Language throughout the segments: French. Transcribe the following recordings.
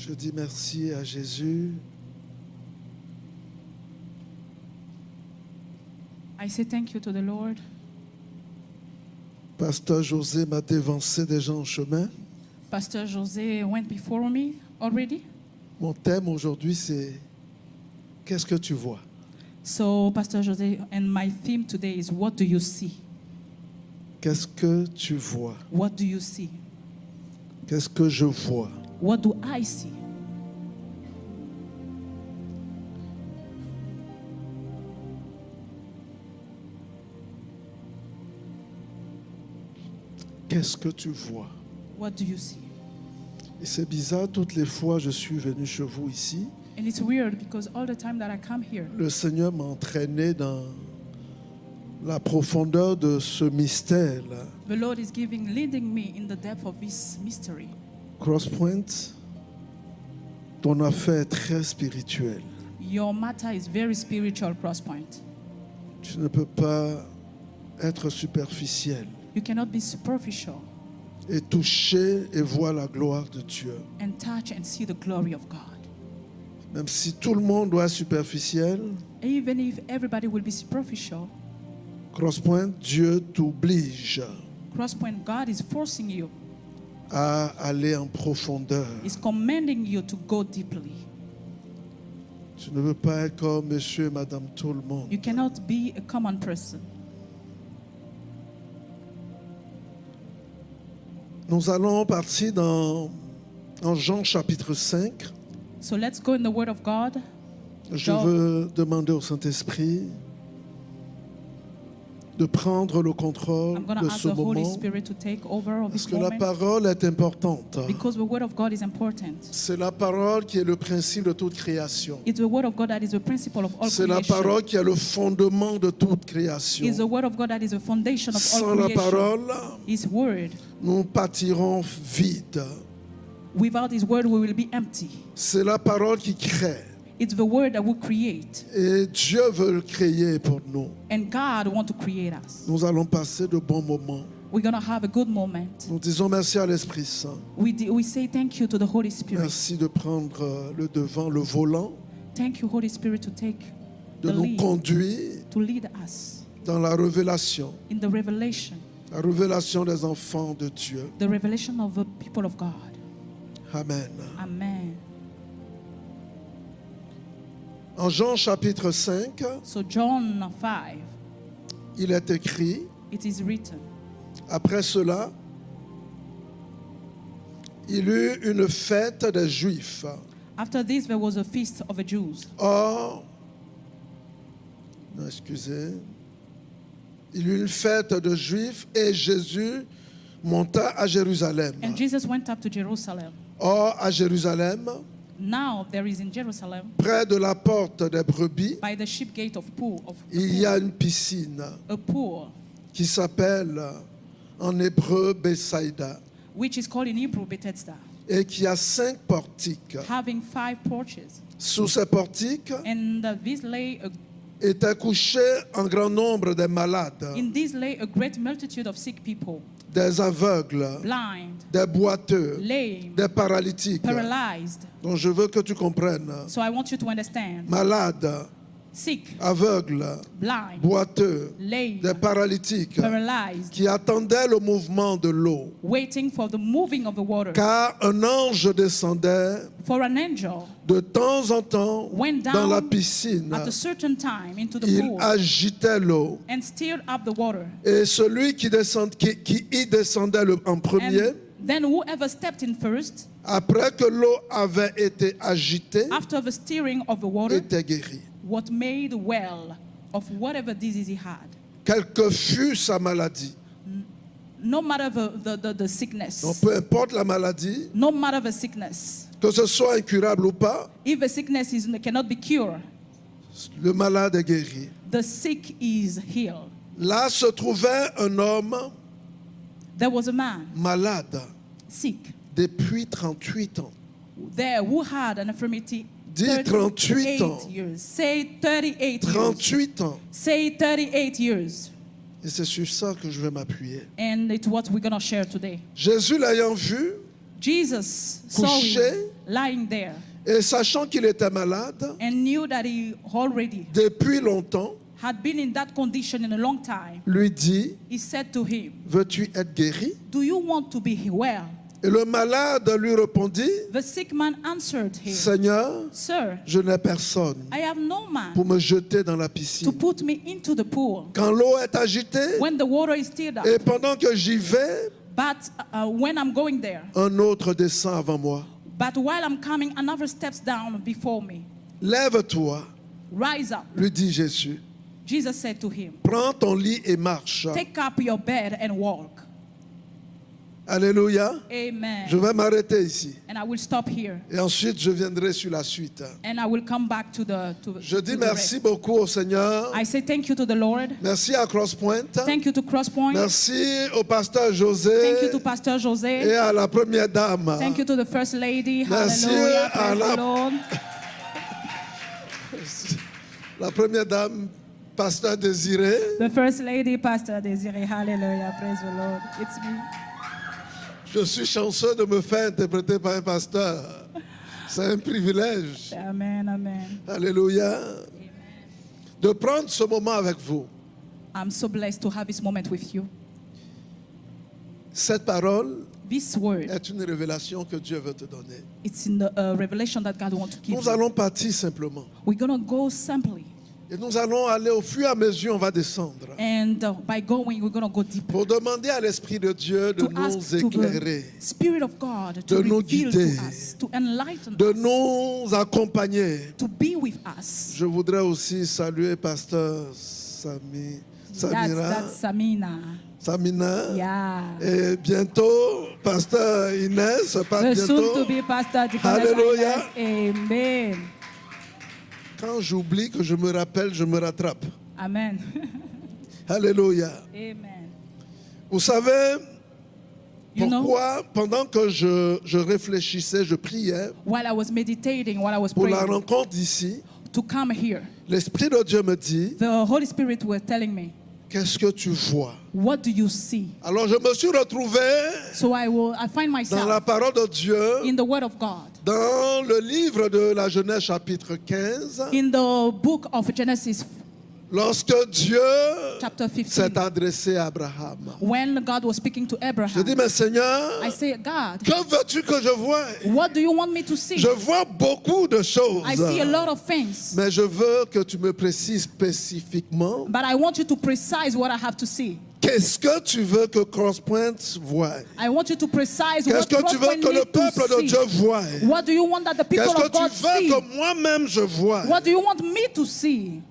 Je dis merci à Jésus. I say thank you to the Lord. Pasteur José m'a dévancé déjà en chemin. Pastor José went before me already. Mon thème aujourd'hui, c'est « Qu'est-ce que tu vois ?» So, Pastor José, and my theme today is what do you see? Qu'est-ce que tu vois? What do you see? Qu'est-ce que je vois? What do I see? Qu'est-ce que tu vois? What do you see? Et c'est bizarre, toutes les fois je suis venu chez vous ici, And it's weird because all the time that I come here, le Seigneur m'a entraîné dans la profondeur de ce mystère-là. the Lord is leading me in the depth of this mystery. Crosspoint, ton affaire est très spirituelle. Your matter is very spiritual, Crosspoint. Tu ne peux pas être superficiel You cannot be superficial et toucher et voir la gloire de Dieu. and touch and see the glory of God. Même si tout le monde doit être superficiel, Even if everybody will be superficial, Crosspoint, Dieu t'oblige Crosspoint, God is forcing you, à aller en profondeur. is commanding you to go deeply. Tu ne veux pas être comme monsieur et madame tout le monde. You cannot be a common person. Nous allons partir en Jean chapitre 5. So let's go in the Word of God. Je veux demander au Saint-Esprit de prendre le contrôle I'm going to de ask ce the Holy moment Spirit to take over of parce this que la moment parole est importante. because the Word of God is important. C'est la parole qui est le principe de toute création. It's the Word of God that is the principle of all C'est la creation. parole qui est le fondement de toute création. It's the Word of God that is the foundation of all Sans la creation. parole, His Word. nous partirons vides. Without His Word, we will be empty. C'est la parole qui crée. It's the Word that will create. Et Dieu veut le créer pour nous. And God wants to create us. Nous allons passer de bons moments. We're going to have a good moment. Nous disons merci à l'Esprit Saint. We say thank you to the Holy Spirit. Merci de prendre le devant, le volant, Thank you, Holy Spirit, to take de the nous lead, conduire to lead us dans la révélation in the revelation des enfants de Dieu. the revelation of the people of God. Amen. Amen. En Jean chapitre 5, So John 5, il est écrit, it is written, après cela, il eut une fête des Juifs. after this there was a feast of the Jews. Or, non, excusez, il y eut une fête de Juifs et Jésus monta à Jérusalem. And Jesus went up to Jerusalem. Or, à Jérusalem, Now there is in Jerusalem, près de la porte des brebis, by the sheep gate of pool, il y a une piscine a pool, qui s'appelle en hébreu Bethsaïda which is called in Hebrew Bethesda, et qui a 5 portiques. having 5 porches. Sous ces portiques And this lay étaient couchés un grand nombre de malades, in this lay a great multitude of sick people, des aveugles, blind, des boiteux, lame, des paralytiques. paralyzed. Donc je veux que tu comprennes. So I want you to understand. Malades, Sick, aveugles, blind, boiteux, lame, des paralytiques paralyzed, qui attendaient le mouvement de l'eau. waiting for the moving of the water. Car un ange descendait For an angel de temps en temps went dans la down piscine. at a certain time into the Il pool agitait l'eau. and stirred up the water. Et celui qui y descendait en premier, And then whoever stepped in first, après que l'eau avait été agitée, after the stirring of the water, était guéri. was made well of whatever disease he had. Quelle que fût sa maladie. No matter the sickness, Donc peu importe la maladie, no matter the sickness, que ce soit incurable ou pas, if the sickness cannot be cured, le malade est guéri. the sick is healed. Là se trouvait un homme There was a man malade sick depuis 38 ans. there who had an infirmity Dis 38 ans. years. Say 38 years. 38 ans. Say 38 years. Et c'est sur ça que je vais m'appuyer. And it's what we're going to share today. Jésus l'ayant vu, Jesus saw couché him lying there, et sachant qu'il était malade and knew that he already depuis longtemps, had been in that condition in a long time, lui dit, he said to him, veux-tu être guéri? do you want to be well? Et le malade lui répondit, The sick man answered him, Seigneur, Sir, je n'ai personne I have no man pour me jeter dans la to piscine. put me into the pool Quand l'eau est agitée, when the water is stirred up. et pendant que j'y vais, But when I'm going there, un autre descend avant moi. but while I'm coming, another steps down before me. Lève-toi, Rise up. lui dit Jésus. Jesus said to him, Prends ton lit et marche. take up your bed and walk. Alléluia. Amen. Je vais m'arrêter ici. And I will stop here. Et ensuite, je viendrai sur la suite. And I will come back to the Je dis the merci rest. beaucoup au Seigneur. I say thank you to the Lord. Merci à Crosspoint. Thank you to Crosspoint. Merci au pasteur José Thank you to Pastor et José. à la première dame. Thank you to the First Lady. Merci Hallelujah. à Praise la- the Lord. La première dame, pasteur Désiré. The First Lady, Pastor Desiree. Hallelujah. Praise the Lord. It's me. Je suis chanceux de me faire interpréter par un pasteur. C'est un privilège. Amen. Amen. Alléluia. De prendre ce moment avec vous. I'm so blessed to have this moment with you. Cette parole This word, est une révélation que Dieu veut te donner. it's in the revelation that God wants to give Nous you. allons partir simplement. We're going to go simply. Et nous allons aller au fur et à mesure, on va descendre. And by going, we're going to go deeper. Pour demander à l'Esprit de Dieu de To nous ask to éclairer, the Spirit of God de to nous reveal guider, to us, to enlighten de us, nous accompagner. to be with us. Je voudrais aussi saluer Pasteur Samira, That's Samina. Samina. Yeah. Et bientôt, Pasteur Inès, pas The soon bientôt. to be Pastor Deaconess Hallelujah. Inez. Amen. Quand j'oublie que je me rappelle, je me rattrape. Amen. Alléluia. Amen. Vous savez You know, pourquoi, pendant que je réfléchissais, je priais while I was meditating, while I was pour la praying rencontre ici, to come here, l'Esprit de Dieu me dit, the Holy Spirit was telling me, qu'est-ce que tu vois? what do you see? Alors je me suis retrouvé So I find dans la myself parole de Dieu, in the Word of God, dans le livre de la Genèse chapitre 15, in the book of Genesis lorsque Dieu chapter 15, s'est adressé à Abraham. when God was speaking to Je Abraham. dis, mais Seigneur, I say, God, que veux-tu que je voie? what do you want me to see? Je vois beaucoup de choses, I see a lot of things, mais je veux que tu me précises spécifiquement but I want you to precise what I have to see. qu'est-ce que tu veux que Crosspoint voie? I want you to precise Qu'est-ce what que tu veux Crosspoint que le need to peuple de see. Dieu voie? What do you want that the people Qu'est-ce que of God tu veux see? que moi-même je voie? What do you want me to see?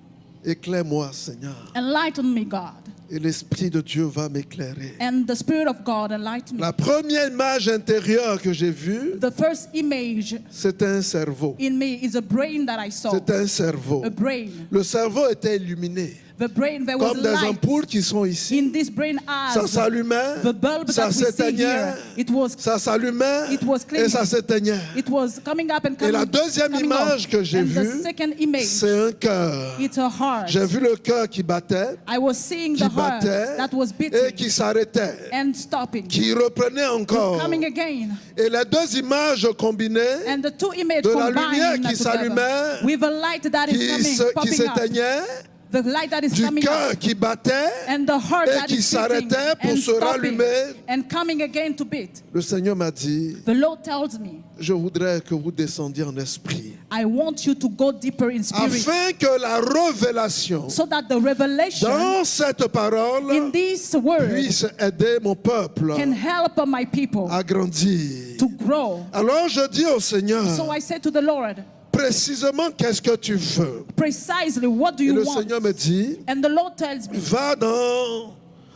Éclaire-moi, Seigneur. Enlighten me, God. Et l'Esprit de Dieu va m'éclairer. And the Spirit of God enlighten me. La première image intérieure que j'ai vue, The first image c'était un cerveau. in me is a brain that I saw. C'était un cerveau. A brain. Le cerveau était illuminé. The brain, there was Comme des light ampoules qui sont ici. in this brain Ça as s'allumait, the bulb ça that we see s'éteignait, here. It was ça s'allumait It was clean. et ça s'éteignait. It was coming up and Et coming, la deuxième coming image off. que j'ai And vue, the second image, c'est un cœur. it's a heart. J'ai vu le cœur qui battait, I was seeing qui the heart battait that was et beating qui s'arrêtait, and stopping, qui reprenait encore. coming again. Et les deux images combinées, And the two images de la lumière combined qui together s'allumait, with a light that is qui coming, popping up. s'éteignait, The light that is du coming cœur up. qui battait, And the heart et that qui is beating s'arrêtait pour and se stopping rallumer. and coming again to beat. Le Seigneur m'a dit, The Lord tells me, je voudrais que vous descendiez en esprit, I want you to go deeper in spirit afin que la révélation so that the revelation dans cette in parole this word puisse aider mon peuple can help my people à grandir. to grow. Alors je dis au Seigneur, So I said to the Lord, précisément qu'est-ce que tu veux? precisely what do Et you le want? Seigneur me dit, And the Lord tells me, va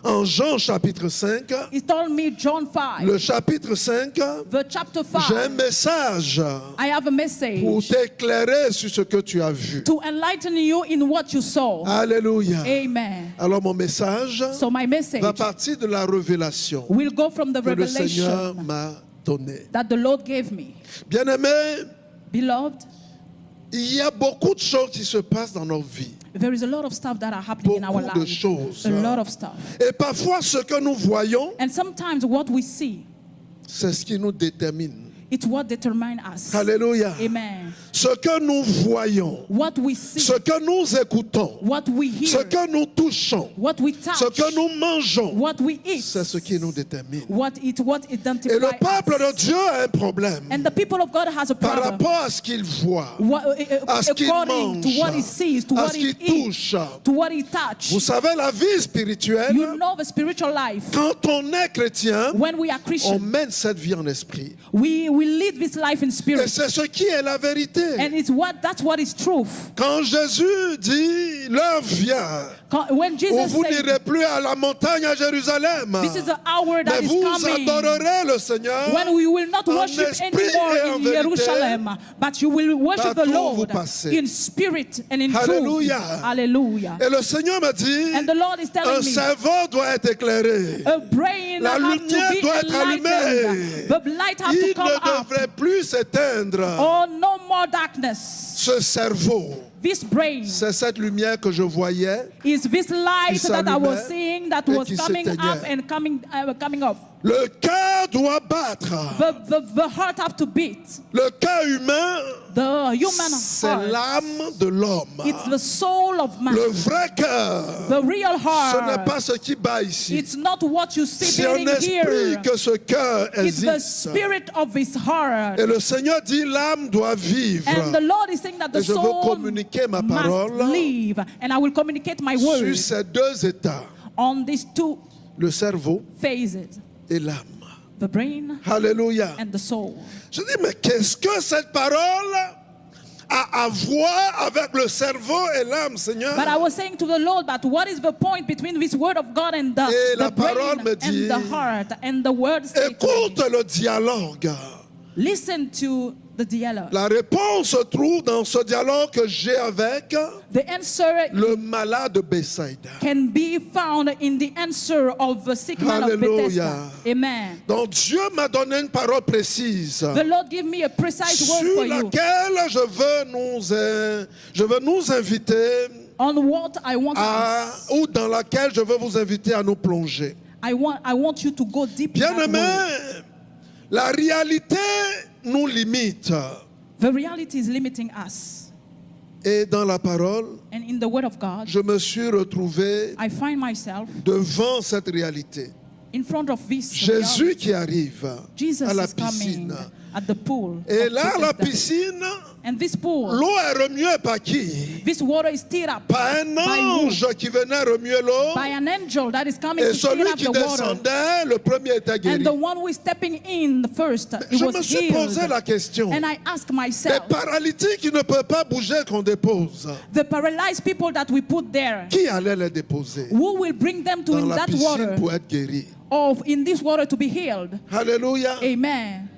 en Jean chapitre 5, He told me, John 5, le chapitre 5, the chapter j'ai un 5, message I have a message pour t'éclairer sur ce que tu as vu. to enlighten you in what you saw. Alléluia. Amen. Alors mon message So my message va partir de la révélation will go from the que le Seigneur revelation m'a donnée. that the Lord gave me. Bien-aimés, Beloved, il y a beaucoup de choses qui se passent dans nos vies. there is a lot of stuff that are happening in our Beaucoup de lives. choses. A lot of stuff. Et parfois, ce que nous voyons, And sometimes what we see c'est ce qui nous détermine. It's what determines us. Alléluia. Amen. Ce que nous voyons, What we see, ce que nous écoutons, what we hear, ce que nous touchons, what we touch, ce que nous mangeons, what we eat, c'est ce qui nous détermine. what identifies Et le peuple de us. Dieu a un problème And the people of God has a par problem. rapport à ce qu'il voit, à ce qu'il According to mange, what he sees, to à what ce he qu'il eats, touche. to what he touches. Vous savez, la vie spirituelle, You know the spiritual life. quand on est chrétien, When we are on Christian, mène cette vie en esprit. we lead this life in Et spirit. c'est ce qui est la vérité. And that's what is truth. Quand Jésus dit, l'heure vient, When où Jesus vous said, n'irez plus à la montagne à Jérusalem, this is the hour that mais is vous coming, adorerez le Seigneur when we will not en worship esprit anymore et en in vérité, Jerusalem, but you will worship the partout où Lord vous passez. in spirit and in Hallelujah. truth. Hallelujah. Et le Seigneur me dit, And the Lord is telling un me, cerveau doit être éclairé. a brain La has to lumière be doit être enlightened. allumée. The light has Il to come ne up. devrait plus s'éteindre. Oh, no more darkness. Ce cerveau, This brain c'est cette lumière que je voyais. is this light Qui that I was s'allumait seeing that et was qui coming up s'éteignait. and coming off. Le cœur doit battre. The heart have to beat. Le cœur humain, The human c'est heart. l'âme de l'homme. It's the soul of man. Le vrai cœur, The real ce n'est heart. pas ce qui bat ici. It's not what you see C'est en beating esprit here. que ce cœur It's the existe. spirit of his heart. Et le Seigneur dit, l'âme doit vivre. And the Lord is saying that the Et je veux soul communiquer ma must parole live. And I will communicate my sur word ces deux états, on these two le cerveau phases, et l'âme. the brain Alléluia. and the soul. Je dis, mais qu'est-ce que cette parole a à voir avec le cerveau et l'âme, Seigneur? But I was saying to the Lord, but what is the point between this word of God and Et the la parole brain me dit, and the heart and the word statement? Écoute le dialogue. Listen to the dialogue. La réponse se trouve dans ce dialogue que j'ai avec The answer le malade de Bethsaïda. can be found in the answer of the sick man of Hallelujah. Bethesda. Amen. Donc Dieu m'a donné une parole précise The Lord give me a precise word sur for you laquelle je veux nous inviter on what I want us. ou dans laquelle je veux vous inviter à nous plonger. I want you to go deep in that Bien-aimés, word. la réalité nous limite. The reality is limiting us. Et dans la parole, And in the word of God, je me suis retrouvé I find myself devant cette réalité. in front of this Jésus reality. qui arrive Jesus à la is coming piscine. at the pool. Et of là, la Bethesda. piscine, And this pool, l'eau est remuée par qui? this water is stirred up Par un by who? ange qui venait remuer l'eau. By an angel that is coming Et to stir celui up qui the water. descendait, le premier était guéri. And the one who is stepping in first, he Je was me suis healed. posé la question. And I ask Les myself, paralytiques qui ne peuvent pas bouger qu'on dépose, the paralyzed people that we put there, qui allait les déposer who will bring them to dans in la that piscine water, pour être guéris? or in this water to be healed? Alléluia. Amen.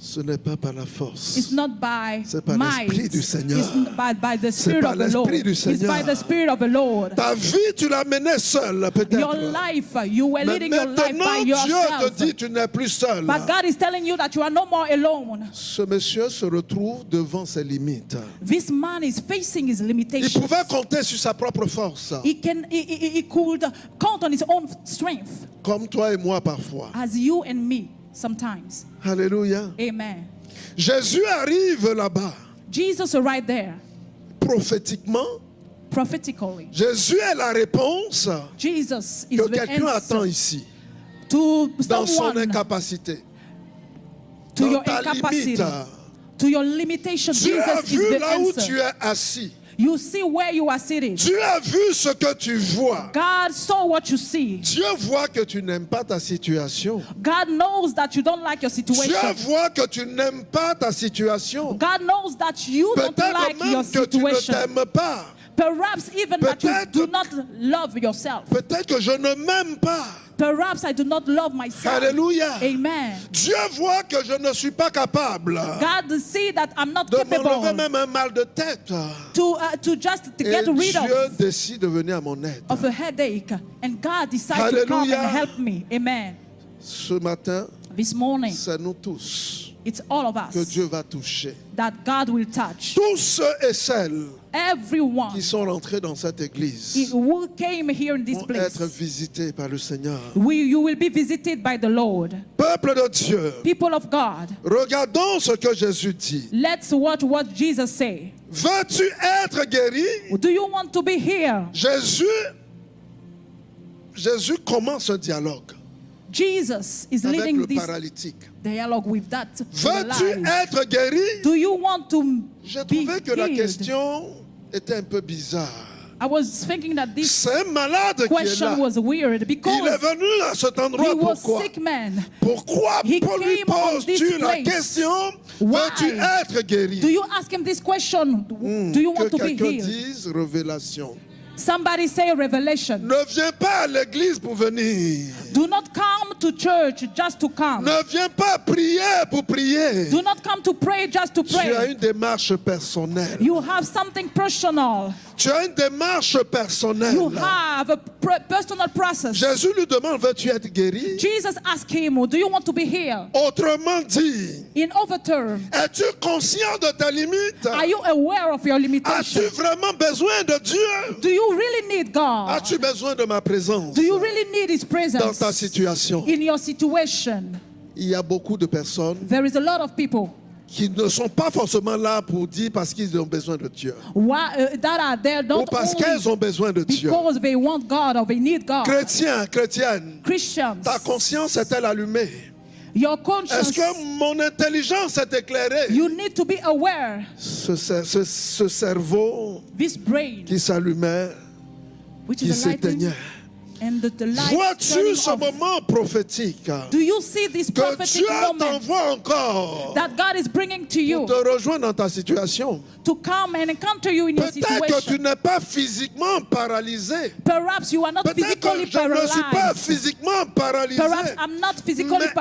Ce n'est pas par la force. It's not by C'est par might. l'Esprit du Seigneur. It's by the Spirit par of the Lord. l'Esprit du It's by Seigneur. the Spirit of the Lord. Ta vie, tu l'as menée seule, Your peut-être. life, you were Mais leading your life by maintenant, Dieu te yourself. dit, tu n'es plus seul. But God is telling you that you are no more alone. Ce monsieur se retrouve devant ses limites. This man is facing his Il limitations. pouvait compter sur sa propre force, He could count on his own strength, comme toi et moi parfois. as you and me sometimes. Alléluia. Amen. Jésus arrive là-bas, Jesus arrived there prophétiquement. prophetically. Jésus est la réponse Jesus is que the quelqu'un attend answer ici, to dans son someone, incapacité, to dans your ta incapacity, limite. to your limitation. Dieu a Jesus is vu the là où tu answer. es assis. You see where you are sitting. Dieu a vu ce que tu vois. God saw what you see. Dieu voit que tu n'aimes pas ta situation. God knows that you don't like your Dieu situation. voit que tu n'aimes pas ta situation. God knows that you don't Peut-être like your même que tu ne situation. t'aimes pas. Perhaps even that you Peut-être- do not love yourself. Peut-être que je ne m'aime pas. Perhaps I do not love myself. Alléluia. Amen. Dieu voit que je ne suis pas capable God see that I'm not de m'enlever capable même un mal de tête. to just Et get rid Dieu décide de venir à mon aide. of a headache. And God decided to come Hallelujah. and help me. Amen. Ce matin, This morning, c'est nous tous. It's all of que us Dieu va toucher. that God will touch. Tous ceux et celles Everyone qui sont rentrés dans cette église who came here in this vont place, être visités par le Seigneur. you will be visited by the Lord. Peuple de Dieu, People of God, regardons ce que Jésus dit. let's watch what Jesus said. Veux-tu être guéri? Do you want to be here? Jésus commence un dialogue Jesus is avec leading le this paralytique. dialogue with that Veux-tu life. être guéri? Do you want to J'ai be trouvé que la healed? question était un peu bizarre. I was thinking that this C'est un malade qui est question là. was weird Il est because venu à cet he endroit. was Pourquoi? sick man. Pourquoi He Paul lui came on this poses-tu la place. question? Why? Veux-tu être guéri? Do you ask him this question? Do you want Que to be quelqu'un healed? dise révélation. Somebody say revelation. Ne viens pas à l'église pour venir. Do not come to church just to come. Ne viens pas prier pour prier. Do not come to pray just to Tu as pray. une démarche personnelle. You have something personal. Tu as une démarche personnelle. You have a personal process. Jésus lui demande, veux-tu être guéri? Jesus asked him, do you want to be healed? Autrement dit, In other terms, es-tu conscient de ta limite? are you aware of your As-tu limitations? vraiment besoin de Dieu? Do you really need God? As-tu besoin de ma présence Do you really need His dans presence ta situation? in your situation? Il y a beaucoup de personnes There is a lot of people qui ne sont pas forcément là pour dire parce qu'ils ont besoin de Dieu. that are there Ou not parce qu'elles only ont besoin de Dieu. because they want God or they need God. Chrétien, chrétienne, Christians, ta conscience est-elle allumée? your Est-ce conscience, que mon intelligence est éclairée? you need to be aware. Ce cerveau This brain, qui s'allumait, which qui is a lighting, s'éteignait. and the light Vois-tu turning ce off. moment prophétique Do you see this que prophetic Dieu moment t'envoie encore that God is bringing to pour you te rejoindre dans ta situation? to come and encounter you in your Peut-être que tu situation? n'es pas physiquement paralysé. Perhaps you are not Peut-être physically que je ne suis pas paralyzed. physiquement paralysé. Perhaps I'm not physically Mais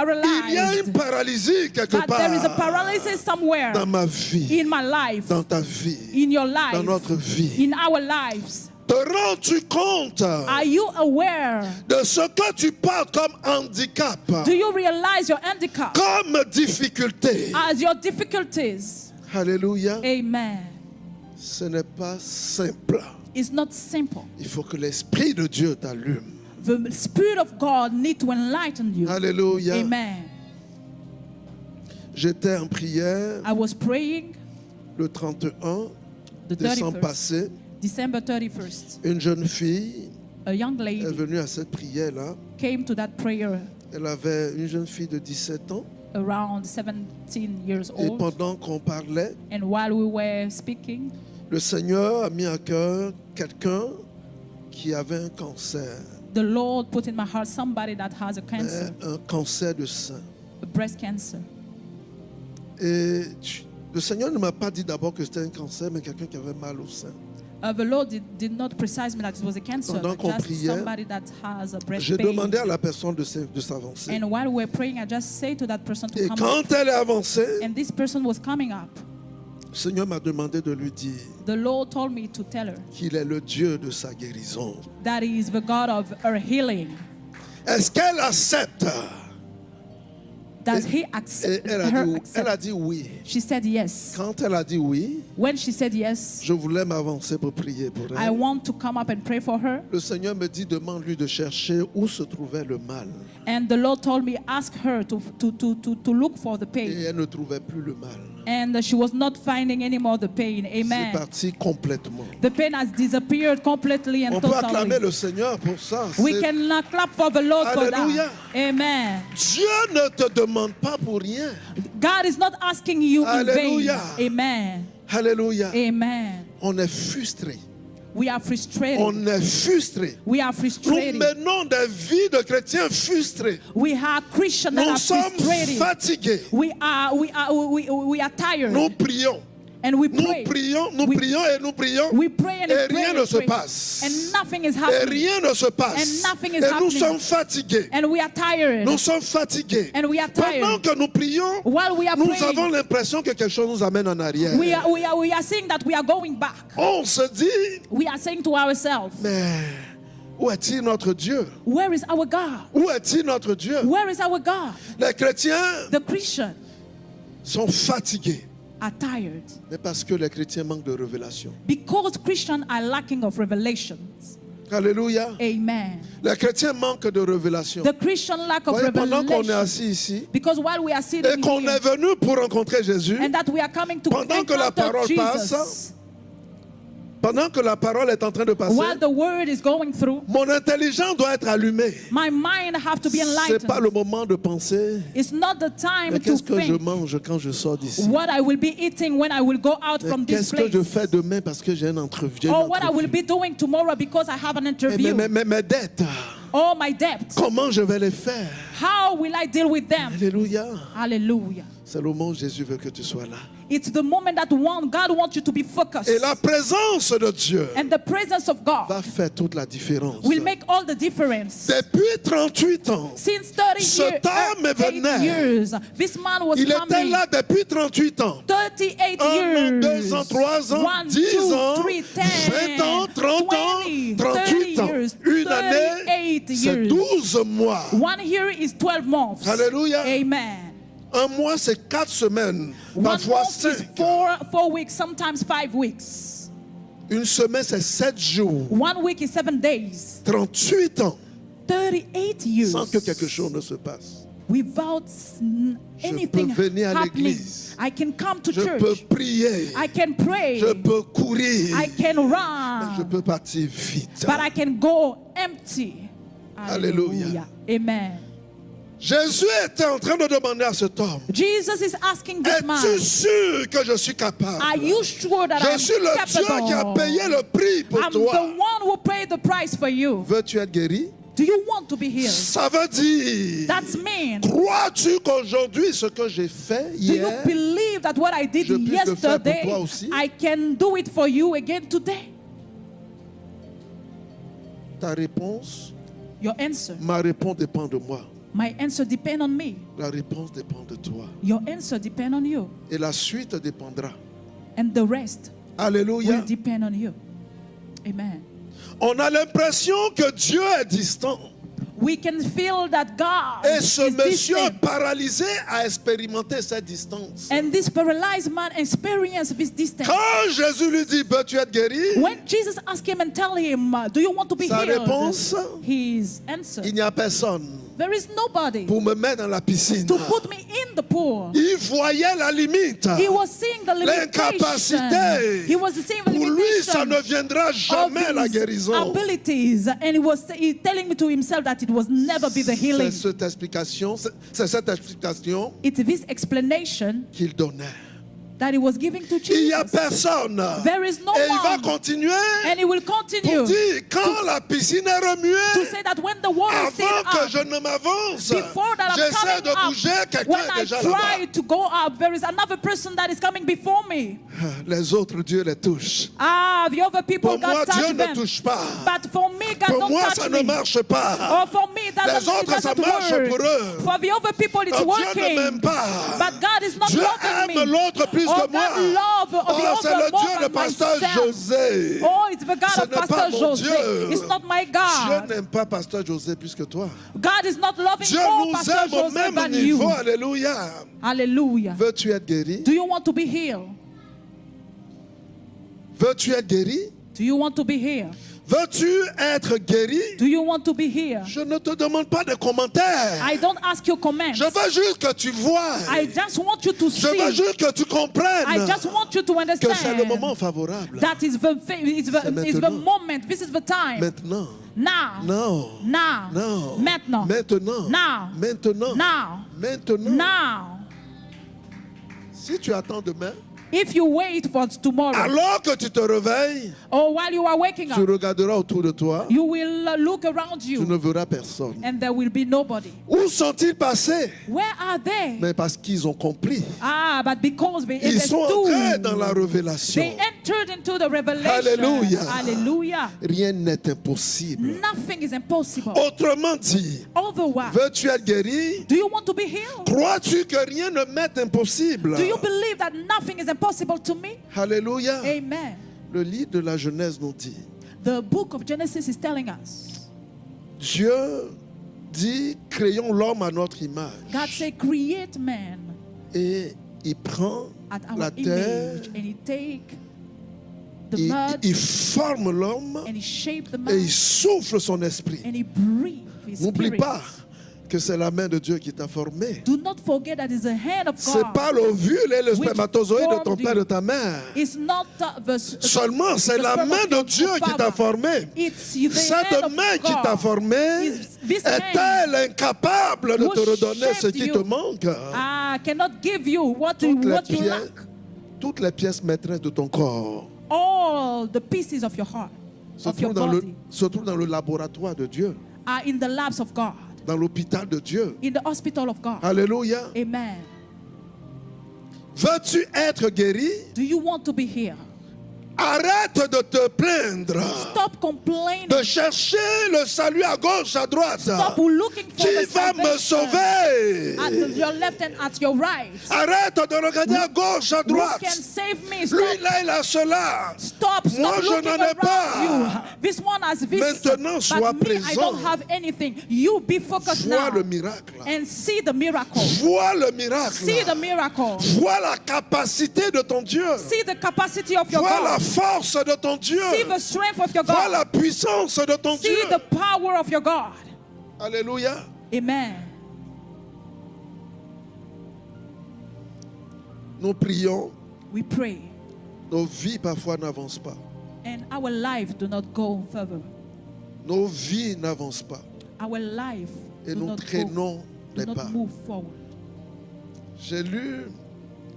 il y a une paralyzed. paralysie quelque But there is a part paralysis somewhere dans ma vie, in my life, dans ta vie, in your dans life, notre vie. in our lives. Te rends-tu compte Are you aware? de ce que tu parles comme handicap, Do you realize your handicap comme difficulté? as your difficulties? Alléluia. Amen. Ce n'est pas simple. It's not simple. Il faut que l'Esprit de Dieu t'allume. The Spirit of God need to enlighten you. Alléluia. Amen. J'étais en prière I was praying le 31 the décembre 31st, passé. December 31st. Une jeune fille A young est lady venue à cette prière-là. came to that prayer Elle avait une jeune fille de 17 ans. around 17 years Et old. pendant qu'on parlait, And while we were speaking, le Seigneur a mis à cœur quelqu'un qui avait un cancer, the Lord put in my heart somebody that has a cancer, un cancer de sein. a breast cancer. Et le Seigneur ne m'a pas dit d'abord que c'était un cancer, mais quelqu'un qui avait mal au sein. The Lord did not precise me that it was a cancer, Pendant but qu'on just priait, somebody that has a breast J'ai pain. demandé à la personne de s'avancer. And while we were praying, I just say to that person to Et come up. quand elle est avancée, And this person was coming up. le Seigneur m'a demandé de lui dire The Lord told me to tell her qu'il est le Dieu de sa guérison. that He is the God of her healing. Est-ce qu'elle accepte? Does He Et accept elle her? a dit oui. She said yes. Quand elle a dit oui, When she said yes, je voulais m'avancer pour prier pour I elle. want to come up and pray for her. Le Seigneur me dit, demande-lui de chercher où se trouvait le mal. And the Lord told me, ask her to look for the Et pain. elle ne trouvait plus le mal. And she was not finding anymore the pain. C'est Amen. parti complètement. The pain has disappeared completely and On peut acclamer totally. le Seigneur pour ça. We C'est- can now clap for the Lord for Alléluia. that. Amen. Dieu ne te demande pas pour rien. God is not asking you in vain. Alléluia. Amen. Alléluia. Amen. On est frustré. We are frustrated. On est frustré. We are Nous frustrated. menons des vies de chrétiens frustrés. We have Christians that Nous are sommes frustrated. fatigués. We are tired. Nous prions. And we Nous pray. prions, nous We- prions et nous prions. We pray and Et pray rien and ne se pray. passe. And nothing is Et happening. rien ne se passe. And nothing is Et nous happening. sommes fatigués. And we are tired. Nous sommes fatigués. And we are Pendant tired. que nous prions, While we are nous praying, avons l'impression que quelque chose nous amène en arrière. we are saying that we are going back. On se dit, We are saying to ourselves, mais où est-il notre Dieu? where is our God? Où est-il notre Dieu? Where is our God? Les chrétiens The Christian, sont fatigués. are tired. Mais parce que les chrétiens manquent de révélation. Because Christians are lacking of revelations. Alléluia. Amen. Les chrétiens manquent de révélation. The Christian lack of Voyez, pendant qu'on est revelation. assis ici Because while we are et sitting qu'on here, est venu pour rencontrer Jésus, and that we are coming to pendant que la encounter parole Jesus, passe, pendant que la parole est en train de passer, while the word is going through, mon intelligence doit être allumée. my mind have to be C'est pas le enlightened. moment de penser, It's not the time mais to qu'est-ce que je think mange quand je sors d'ici? what I will be eating when I will go out Mais from this qu'est-ce que je place, fais demain parce que j'ai une entrevue? or what I will be doing tomorrow because I have an interview, Mes dettes, or my debt. comment je vais les faire? How will I deal with them? Alléluia. Hallelujah. C'est le moment où Jésus veut que tu sois là. It's the moment that God wants you to be focused. Et la présence de Dieu And the presence of God va faire toute la différence. will make all the difference. Depuis 38 ans, Since 30 Cet homme venait. years, this man was il était coming. là depuis 38 ans. 38 1 an, years. 2 ans, 3 ans, 1, 10 2, ans, 3, 10, 20 ans, 30 ans, 20, 38 ans. 30 years, Une année, 38 c'est years. 12 mois. 1 year is 12 months. Alléluia. Amen. Un mois, c'est 4 semaines, 1 parfois month is 5. 4 weeks, sometimes 5 weeks. Une semaine, c'est 7 jours. 1 week is 7 days. 38 ans, 38 years. sans que quelque chose ne se passe. Without anything peux venir à happening. l'église. I can come to Je church. peux prier. I can pray. Je peux courir. I can Je run. peux partir vite. But I can go empty. Alléluia. Amen. Jésus était en train de demander à cet homme, Jesus is asking this man, es-tu sûr que je suis capable? are you sure that Je I'm suis le Dieu capable? qui a payé le prix pour I'm toi. the one who paid the price for you. Veux-tu être guéri? Do you want to be healed? Ça veut dire, That's mean. crois-tu qu'aujourd'hui ce que j'ai fait Do you hier, believe that what I did je puisse le faire pour yesterday, toi aussi? I can do it for you again today? ta réponse, Your answer. ma réponse dépend de moi. My answer depend on me. La réponse dépend de toi. Your answer depend on you. Et la suite dépendra. And the rest Alléluia. will depend on you. Amen. On a l'impression que Dieu est distant. We can feel that God Et is ce monsieur distant. paralysé a expérimenté cette distance. And this paralyzed man experienced this distance. Quand Jésus lui dit, peux-tu être guéri? When Jesus asked him and tell him, do you want to be Sa healed? réponse, His answer, il n'y a personne there is nobody pour me mettre dans la piscine. to put me in the pool. Il voyait la limite. He was seeing the limitation. L'incapacité. He was seeing the Pour lui, ça limitation ne viendra of jamais la his guérison. abilities, and he telling me to himself that it was never be the healing. C'est cette explication It's this explanation qu'il donnait. that he was giving to Il n'y a Jesus. personne. There is no Et il va one, continuer and he will pour continue dire, quand la piscine est to remuée, say that when the water is still avant que up, je ne m'avance, before that I'm j'essaie coming de bouger, up, quelqu'un when est I déjà try là-bas. to go up, there is another person that is coming before me. Les autres, Dieu les touche. The other people, Pour moi, God touch Dieu ne them. touche pas. But for me, God Pour don't moi, touch ça me. ne marche pas. Or for me, it Les autres, doesn't ça marche work. pour eux. For the other people, it's Dieu working. ne m'aime pas. But God is not Dieu loving aime me. l'autre plus Oh, que moi. God love the Oh, c'est other le more Dieu de than pasteur myself. José. Oh, it's the God Ce of n'est pas Pastor mon Jose. Dieu. It's not my Dieu God. n'aime pas pasteur José plus que toi. God is not loving Dieu more nous Pastor aime au Jose même than niveau. you. Alléluia. Hallelujah. Veux-tu être guéri? Do you want to be healed? Veux-tu être guéri? Do you want to be healed? Veux-tu être guéri? Do you want to be healed? Je ne te demande pas de commentaires. I don't ask you comments. Je veux juste que tu vois. I just want you to Je veux see. juste que tu comprennes I just want you to que c'est le moment understand favorable. that is C'est the maintenant. moment. This is the time. Maintenant. Now. Non. Now. Non. Maintenant. Maintenant. Now. Maintenant. Now. Maintenant. Now. Si tu attends demain, If you wait for tomorrow, alors que tu te réveilles, or while you are waking tu up, regarderas autour de toi, you will look around tu you ne verras personne. and there will be nobody. Où sont-ils passés? Where are they? Mais parce qu'ils ont compris. But because they Ils sont entrés understood, dans la révélation. they entered into the revelation. Hallelujah. Hallelujah. Rien n'est impossible. Nothing is impossible. Autrement dit, Otherwise, veux-tu être guéri? do you want to be healed? Crois-tu que rien ne m'est impossible? Do you believe that nothing is impossible to me? Alléluia. Amen. Le livre de la Genèse nous dit, The book of Genesis is telling us, Dieu dit, créons l'homme à notre image. God said, create man. Et il prend at our la terre, image, and He take the il mud, forme l'homme and He shape the et il man, souffle son esprit. and He breathe His N'oublie spirit. pas que c'est la main de Dieu qui t'a formé. Do not forget that it's the hand of C'est God. pas l'ovule et le which spermatozoïde de ton formed père et you. de ta mère. It's not Seulement, c'est la main de Dieu qui t'a formé. It's the hand Cette of main qui God. t'a formé This est-elle incapable de who te redonner ce shaped qui you. te manque? Cannot give you what Toutes you les lack. pièces, toutes les pièces maîtresses de ton corps All the pieces of your heart, se of your trouvent dans le laboratoire de Dieu, are in the labs of God, dans l'hôpital de Dieu. in the hospital of God. Alléluia. Amen. Veux-tu être guéri? Do you want to be here? Arrête de te plaindre, Stop complaining. de chercher le salut à gauche, à droite. Stop looking for Qui the va me salvation sauver? at your left and at your right. Arrête de regarder à gauche, à Who droite. can save me? Lui, Stop, là, il a cela. stop Moi, je looking n'en ai around pas. you. This one has this, Maintenant, sois but me, I présent. don't have anything. You be focused Vois now le miracle. and see the miracle. Vois le miracle. See the miracle. Vois la capacité de ton Dieu. See the capacity of your Vois la God. force de ton Dieu. See the strength of your Vois God. la puissance de ton See Dieu. the power of your God. Alléluia. Amen. Nous prions. We pray, Nos vies parfois n'avancent pas. and our life do not go further. Nos vies n'avancent pas. Our life Et do nous not traînons do les not pas. move forward. J'ai lu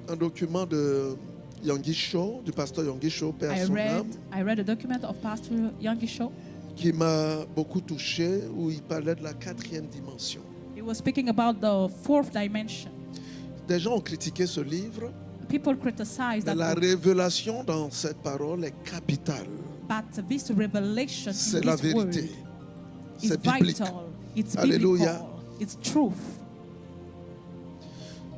un document de Yonggi Cho, du pasteur Yonggi Cho, Père I son âme, read a document of Pastor Yonggi Cho. qui m'a beaucoup touché, où il parlait de la 4e dimension. He was speaking about the fourth dimension. Des gens ont critiqué ce livre, People criticize mais that la book, révélation dans cette parole est capitale. but this revelation C'est in la this word vérité. is C'est biblique. vital. It's Alléluia. biblical. It's truth.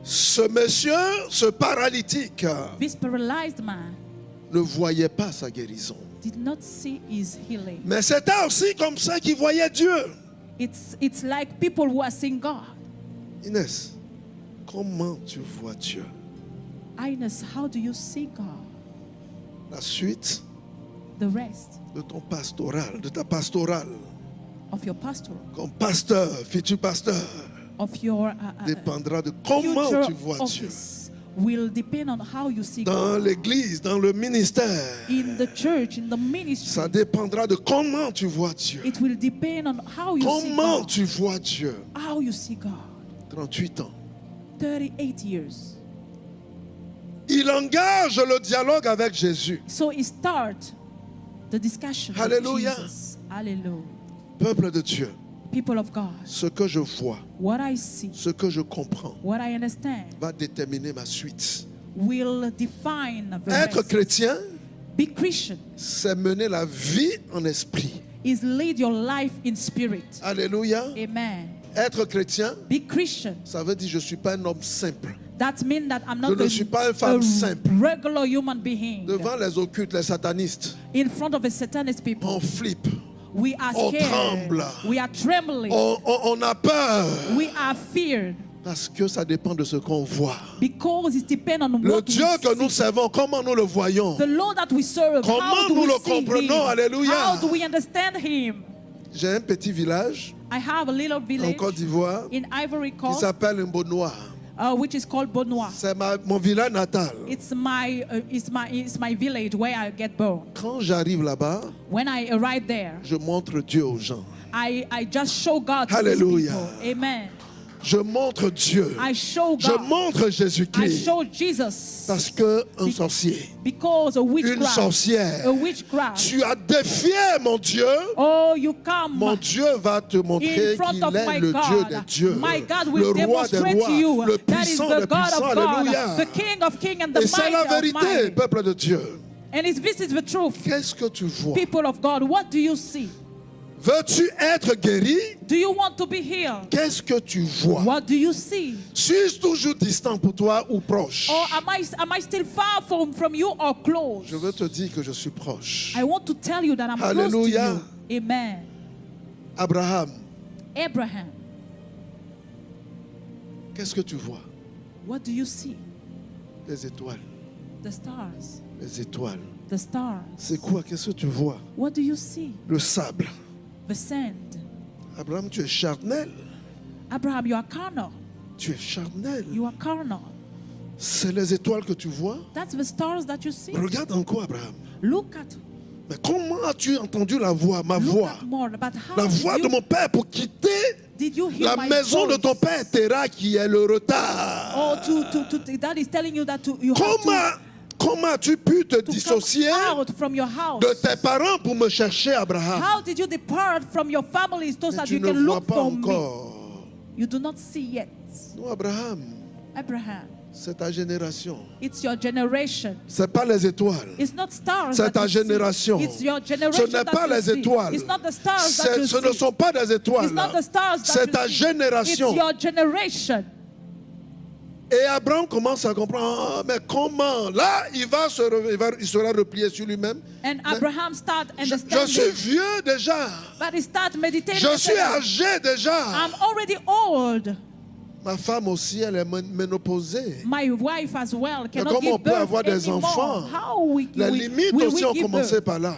Ce monsieur, ce paralytique, This paralyzed man ne voyait pas sa guérison. did not see his healing. Mais c'était aussi comme ça qu'il voyait Dieu. It's like people who are seeing God. Inès, comment tu vois Dieu? Ines, how do you see God? La suite The rest de ton pastoral, de ta pastorale, of your pastoral, comme pasteur, futur pasteur, of your dépendra de comment tu future vois Dieu. office will depend on how you see Dans God. l'église, dans le ministère, In the church, in the ministry, ça dépendra de comment tu vois Dieu. it will depend on how you see Comment God. tu vois Dieu? How you see God. 38 ans. 38 years. Il engage le dialogue avec Jésus. So he starts the discussion with Hallelujah. Jesus. Hallelujah. Peuple de Dieu, People of God, ce que je vois, what I see, ce que je comprends, what I understand va déterminer ma suite. will define the Être rest. chrétien, Be Christian c'est mener la vie en esprit. is lead your life in spirit. Alléluia. Amen. Être chrétien, Be Christian. ça veut dire je ne suis pas un homme simple. That means that I'm Je not ne suis pas une femme simple. regular human being. Devant les occultes, les satanistes, In front of a satanist people, on flippe, we are on scared. tremble. We are trembling. on a peur. We are feared. Parce que ça dépend de ce qu'on voit. Because it depends on Le what Dieu we que nous see. servons, comment nous le voyons? The Lord that we serve, Comment how do nous we le see comprenons? Him? Alléluia. How do we understand Him? J'ai un petit village I have a little en village Côte d'Ivoire in Ivory qui Coast, s'appelle Mbonoa. which is called Bonois. C'est mon village natal. It's my village where I get born. Quand j'arrive là-bas, When I arrive there, je montre Dieu aux gens. I just show God to these Hallelujah. people. Amen. Je montre Dieu. I show Je God. montre I Jésus-Christ. show Jesus. Parce qu'un sorcier, Because a une witchcraft. sorcière, A witchcraft. tu as défié mon Dieu. Oh, you come. Mon Dieu va te montrer In front qu'il of est my le Dieu God, des dieux, my God le will roi des demonstrate to you rois, le that is puissant the des God puissants. of God, Alléluia. the King of Kings and the Et c'est la mighty of vérité, mighty. peuple de Dieu. And this is the truth. Qu'est-ce que tu vois? People of God, what do you see? Veux-tu être guéri? Do you want to be healed? Qu'est-ce que tu vois? What do you see? Suis-je toujours distant pour toi ou proche? Or am I still far from you or close? Je veux te dire que je suis proche. I want to tell you that I'm Hallelujah. close to you. Amen. Abraham, Abraham, qu'est-ce que tu vois? what do you see? Les étoiles. The stars. Les étoiles. The stars. C'est quoi? Qu'est-ce que tu vois? What do you see? Le sable. The sand. Abraham, tu es charnel. Abraham, you are carnal. Tu es charnel. You are carnal. C'est les étoiles que tu vois. That's the stars that you see. Regarde encore, Abraham. Look at. Mais comment as-tu entendu la voix, ma Look voix? at more. But how La voix de mon père pour quitter did you hear la my maison de voice? ton père Terah qui est le retard. Oh, that is telling you that you have Comment as-tu pu te to dissocier come out from your house. de tes parents pour me chercher, Abraham? How did you depart from your family so Mais that tu you ne can vois look pas for me? encore. You do not see yet. Non, Abraham, Abraham, c'est ta génération. it's your generation. C'est pas les étoiles. It's not stars C'est that ta you see. génération. It's your Ce generation n'est that pas you les see. étoiles. It's not the stars that you Ce ne see. sont pas des étoiles. It's not the stars that C'est you ta see. génération. It's your generation. Et Abraham commence à comprendre, ah, mais comment? Là, il sera replié sur lui-même. And Abraham start Je understanding. suis vieux déjà. But he start meditating. Je and suis saying, âgé déjà. I'm already old. Ma femme aussi, elle est ménopausée. My wife as well cannot comment on give peut birth avoir des anymore. enfants? How Les limites aussi ont give commencé birth? par là.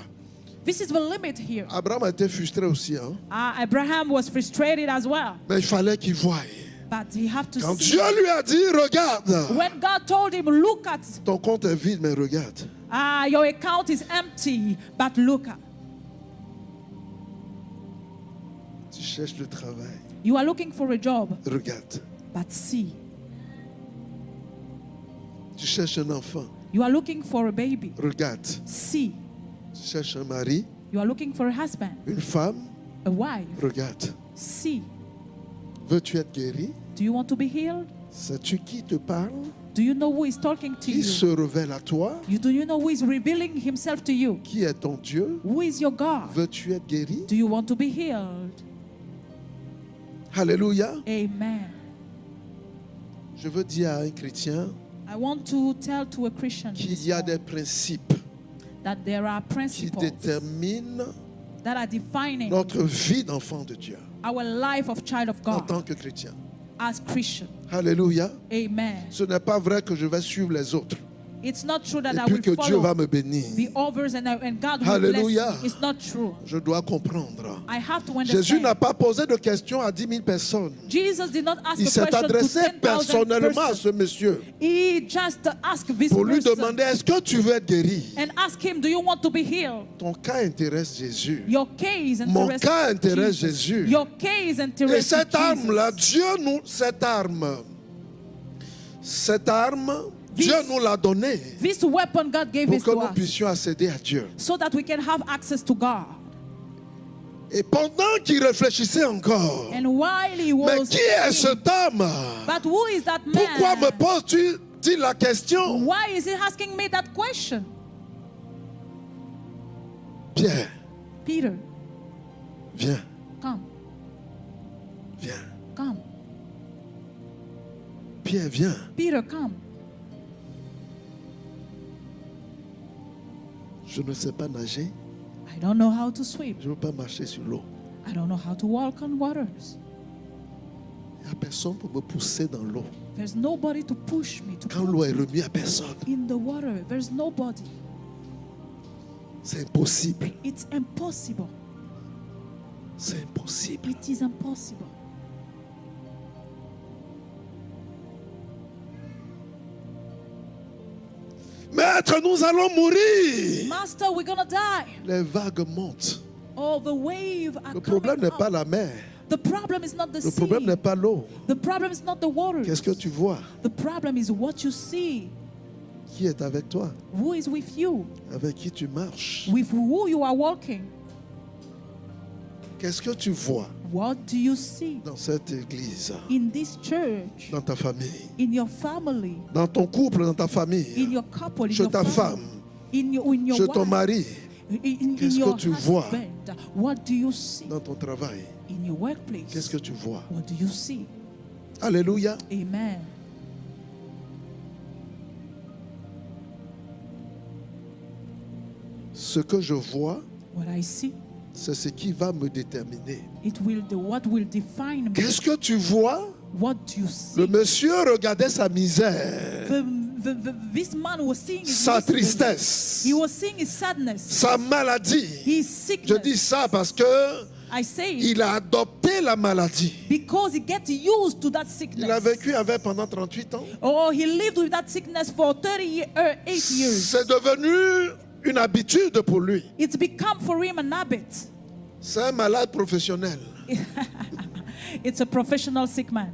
This is the limit here. Abraham a été frustré aussi. Hein? Abraham was frustrated as well. Mais il fallait qu'il voie. But he have to Quand see. Dieu lui a dit, regarde, When God told him, look at, ton compte est vide, mais regarde. your account is empty, but look at. Tu cherches le travail. You are looking for a job, Regarde. but see. Tu cherches un enfant. You are looking for a baby. Regarde. See. Tu cherches un mari, You are looking for a husband, une femme. a wife. Regarde. See. Veux-tu être guéri? Do you want to be healed? Sais-tu qui te parle? Do you know who is talking to Qui se you? révèle à toi? Do you know who is revealing himself to you? Qui est ton Dieu? Who is your God? Veux-tu être guéri? Do you want to be healed? Alléluia. Amen. Je veux dire à un chrétien I want to tell to a Christian qu'il y a des principes that there are qui principles déterminent that are defining notre vie d'enfant de Dieu our life of child of en God tant que chrétien. as Christian. Alléluia. Amen. Ce n'est pas vrai que je vais suivre les autres It's not true that et I puis will que Dieu va follow me bénir. the others and God will Alléluia. bless me. It's not true. Je dois comprendre. I have to Jésus understand. n'a pas posé de questions à 10 000 personnes. Jesus did not ask Il a s'est question to adressé 10,000 personnellement à persons. ce monsieur He just asked this pour lui person demander, est-ce que tu veux être guéri? and ask him, do you want to be healed? Ton cas intéresse Jésus. Your case Mon interests cas intéresse Jesus. Jésus. Your case Et interests cette arme-là, Jesus. cette arme, Dieu nous l'a donnée This weapon God gave pour it que to nous us puissions accéder à Dieu. so that we can have access to God. Et pendant qu'il réfléchissait encore, And while he mais was qui est thinking, cet homme? but who is that Pourquoi me man? poses-tu la question? Why is he asking me that question? Pierre, Peter, viens, come, viens. come. Pierre, viens. Peter, come. Je ne sais pas nager. I don't know how to swim. Je ne veux pas marcher sur l'eau. I don't know how to walk on waters. Il n'y a personne pour me pousser dans l'eau. There's nobody to push me to Quand put l'eau est me remise, il n'y a personne. in the water. There's nobody. C'est impossible. It's impossible. C'est impossible. It is impossible. Maître, nous allons mourir. Master, we're gonna die. Les vagues montent. Oh, the wave are Le problème coming n'est pas up. la mer. The problem is not the Le problème sea. n'est pas l'eau. The problem is not the water. Qu'est-ce que tu vois? The problem is what you see. Qui est avec toi? Who is with you? Avec qui tu marches? With who you are walking? Qu'est-ce que tu vois What do you see dans cette église? in this church, Dans ta famille? in your family, Dans ton couple, dans ta famille? in your couple, in Chez your ta family, femme? in your Chez ton wife, mari? in Qu'est-ce que your tu vois? husband? What do you see Dans ton travail? in your workplace? Qu'est-ce que tu vois? What do you see? Alléluia. Amen. Ce que je vois, What I see, c'est ce qui va me déterminer. what will define me. Qu'est-ce que tu vois? What do you see? Le monsieur regardait sa misère. this man was seeing his sa misery. tristesse, He was seeing his sadness, sa maladie. his Je sickness. dis ça parce que I say it il a adopté la maladie. because he gets used to that Il a sickness. vécu avec pendant 38 ans. Oh, he lived with that sickness for 8 years. C'est devenu une habitude pour lui. It's become for him an habit. C'est un malade professionnel. It's a professional sick man.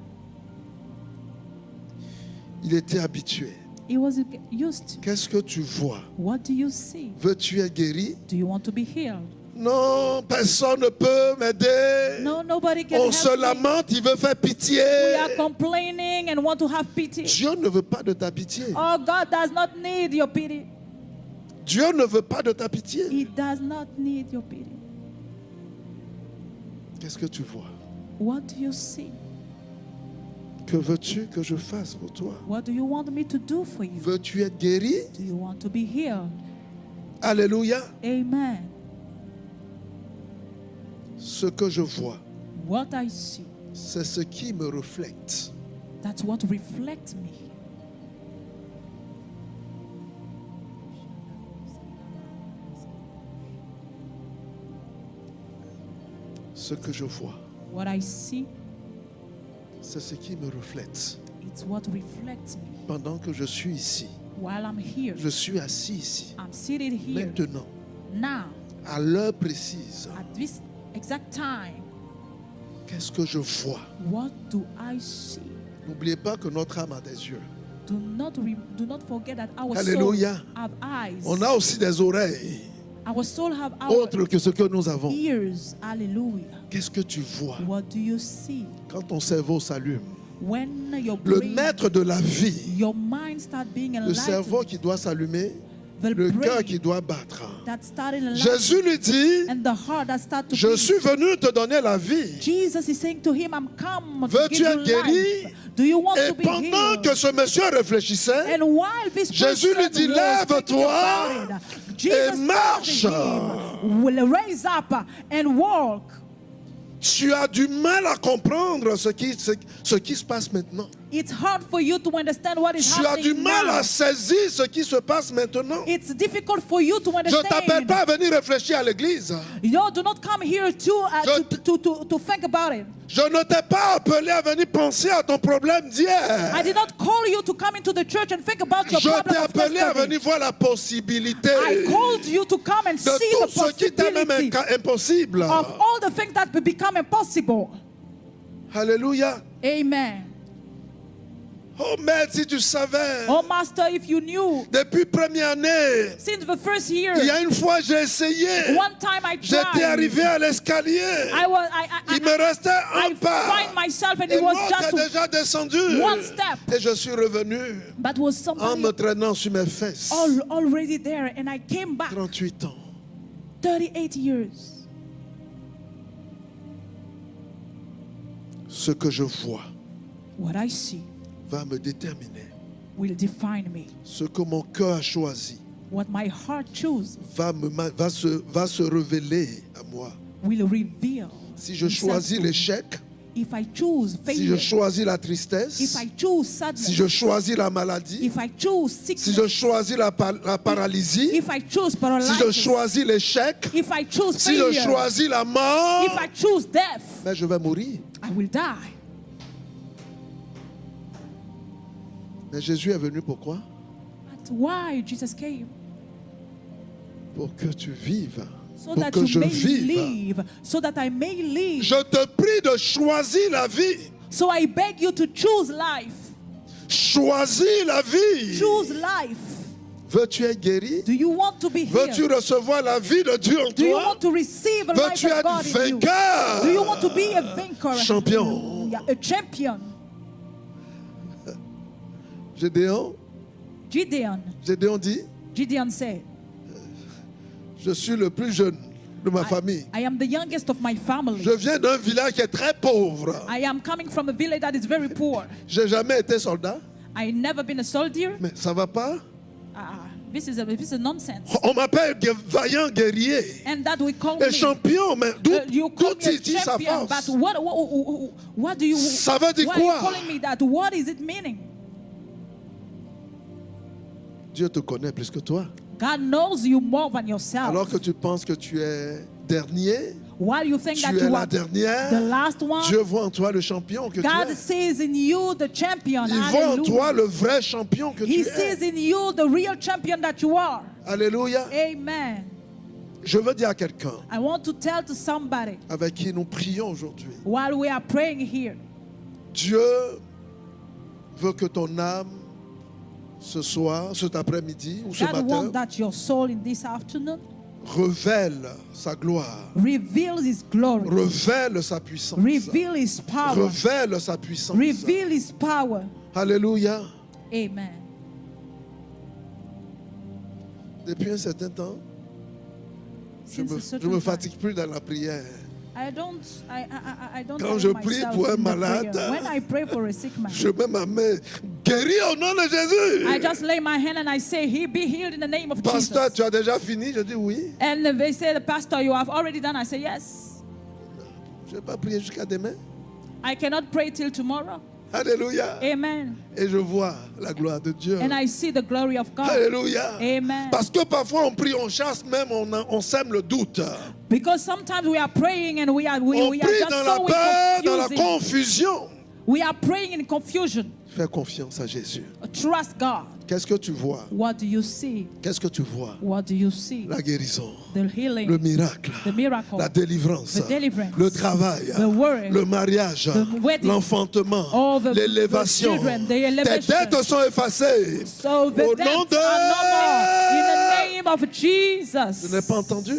Il était habitué. He was used to. Qu'est-ce que tu vois? What do you see? Veux-tu être guéri? Do you want to be healed? Non, personne ne peut m'aider. No, nobody can On se help me. lamente, il veut faire pitié. We are complaining and want to have pity. Dieu ne veut pas de ta pitié. Oh, God does not need your pity. Dieu ne veut pas de ta pitié. He does not need your pity. Qu'est-ce que tu vois? What do you see? Que veux-tu que je fasse pour toi? What do you want me to do for you? Veux-tu être guéri? Do you want to be healed? Alléluia. Amen. Ce que je vois, What I see, c'est ce qui me reflète. that's what reflects me. Ce que je vois, What I see, c'est ce qui me reflète. it's what reflects me. Pendant que je suis ici, While I'm here, je suis assis ici. I'm seated here Maintenant, now, à l'heure précise, at this exact time. qu'est-ce que je vois? What do I see? N'oubliez pas que notre âme a des yeux. Do not forget that our Alléluia. soul have eyes. On a aussi des oreilles, Our soul have our autres que ce que nous avons. ears. Hallelujah. Qu'est-ce que tu vois What do you see? quand ton cerveau s'allume? When your Le brain, maître de la vie, your mind start being le enlightened, cerveau qui doit s'allumer, the le cœur brain qui doit battre. that started enlightened, Jésus lui dit, and the heart that start to je beat. suis venu te donner la vie. Jesus is saying to him, I'm come to Veux-tu give you être guéri? life. Do you want Et to be pendant healed? que ce monsieur réfléchissait, And while this Jésus person lui dit, was lève-toi thinking about it, Jesus et told marche. him, will raise up and walk. tu as du mal à comprendre ce qui se passe maintenant. It's hard for you to understand what is Tu as du happening mal now. à saisir ce qui se passe maintenant. It's difficult for you to Je ne understand. t'appelle pas à venir réfléchir à l'église. No, do not come here to think about it. Je ne t'ai pas appelé à venir penser à ton problème I d'hier. did not call you to come into the church and think about your Je t'ai problem of appelé à yesterday. venir voir la possibilité I called you to come and de see tout the ce qui était même possibility impossible. of all the things that will become impossible. Alléluia. Amen. Oh maître, si tu savais, Oh Master, if you knew, depuis première année, since the first year, il y a une fois j'ai essayé, one time I j'étais tried. arrivé à l'escalier, il me restait un I pas, find myself and et it was l'autre just est déjà descendu, one step. et je suis revenu But was en somebody me traînant sur mes fesses. already there, and I came back 38 ans. 38 years. Ce que je vois What I see va me déterminer. will define me. Ce que mon cœur a choisi What my heart chooses va se révéler à moi. will reveal. Si je himself choisis to me. l'échec, If I choose si failure, je choisis la if tristesse, I choose sadness, si je choisis la maladie, if I choose si sickness, je choisis la paralysie, if I choose si je paralysis, choisis l'échec, if I choose si je failure, choisis la mort, if I choose death, mais je vais mourir. I will die. Mais Jésus est venu pourquoi? But why Jesus came? Pour que tu vives. So Pour that que you je may vive. live, so that I may live. Je te prie de choisir la vie. So I beg you to choose life. Choisis la vie. Choose life. Veux-tu être guéri? Do you want to be Veux-tu healed? recevoir la vie de Dieu en Do you toi? want to receive a life Veux-tu of être God in you? vainqueur? Do you want to be a vainqueur? Champion. Hallelujah. A champion. Gédéon dit, Gideon said, je suis le plus jeune de ma famille. I am the youngest of my family. Je viens d'un village qui est très pauvre. I am coming from a village that is very poor. J'ai jamais été soldat, I never been a soldier. mais ça va pas. This is a nonsense. On m'appelle vaillant guerrier. And that we call Et me. champion, mais d'où You call me a il dit sa champion, force? but what do you? Ça veut dire Why are you quoi? calling me that? What is it meaning? Dieu te connaît plus que toi. God knows you more than yourself. Alors que tu penses que tu es dernier, While you think that tu es you la are dernière, the last one, Dieu voit en toi le champion que tu God es. sees in you the champion. Il voit en Hallelujah. toi le vrai champion que He tu sees es. in you the real champion that you are. Alléluia. Amen. Je veux dire à quelqu'un I want to tell to somebody avec qui nous prions aujourd'hui, while we are praying here, Dieu veut que ton âme ce soir, cet après-midi ou ce God wants matin that your soul in this afternoon révèle sa gloire, reveals His glory, révèle sa puissance, reveal His power, révèle sa puissance. reveal His power. Alléluia. Amen. Depuis un certain temps, je Since a me certain time, fatigue plus dans la prière. I don't Quand tire je prie myself pour un in the malade, prayer. When I pray for a sick man, Je mets ma main, guéris au nom de Jésus. I just lay my hand and I say, "He be healed in the name of Pasteur, Jesus." tu as déjà fini? Je dis oui. And they say, "The pastor, you have already done." I say, "Yes." Je ne vais pas prier jusqu'à demain. I cannot pray till tomorrow. Alléluia. Amen. Et je vois la gloire de Dieu. And I see the glory of God. Alléluia. Amen. Parce que parfois on prie, on chasse même, on sème le doute. Because sometimes we are praying and we are On just prie dans la so peur, dans la confusing. confusion. We are praying in confusion. Fais confiance à Jésus. Trust God. Qu'est-ce que tu vois? What do you see? Qu'est-ce que tu vois? What do you see? La guérison, The healing, le miracle, the miracle, la délivrance, the deliverance, le travail, the word, le mariage, the wedding, l'enfantement, all the l'élévation. children, the Tes elevation. dettes sont effacées. So the Au debts nom de are no more. In the name of Jesus. Je n'ai pas entendu.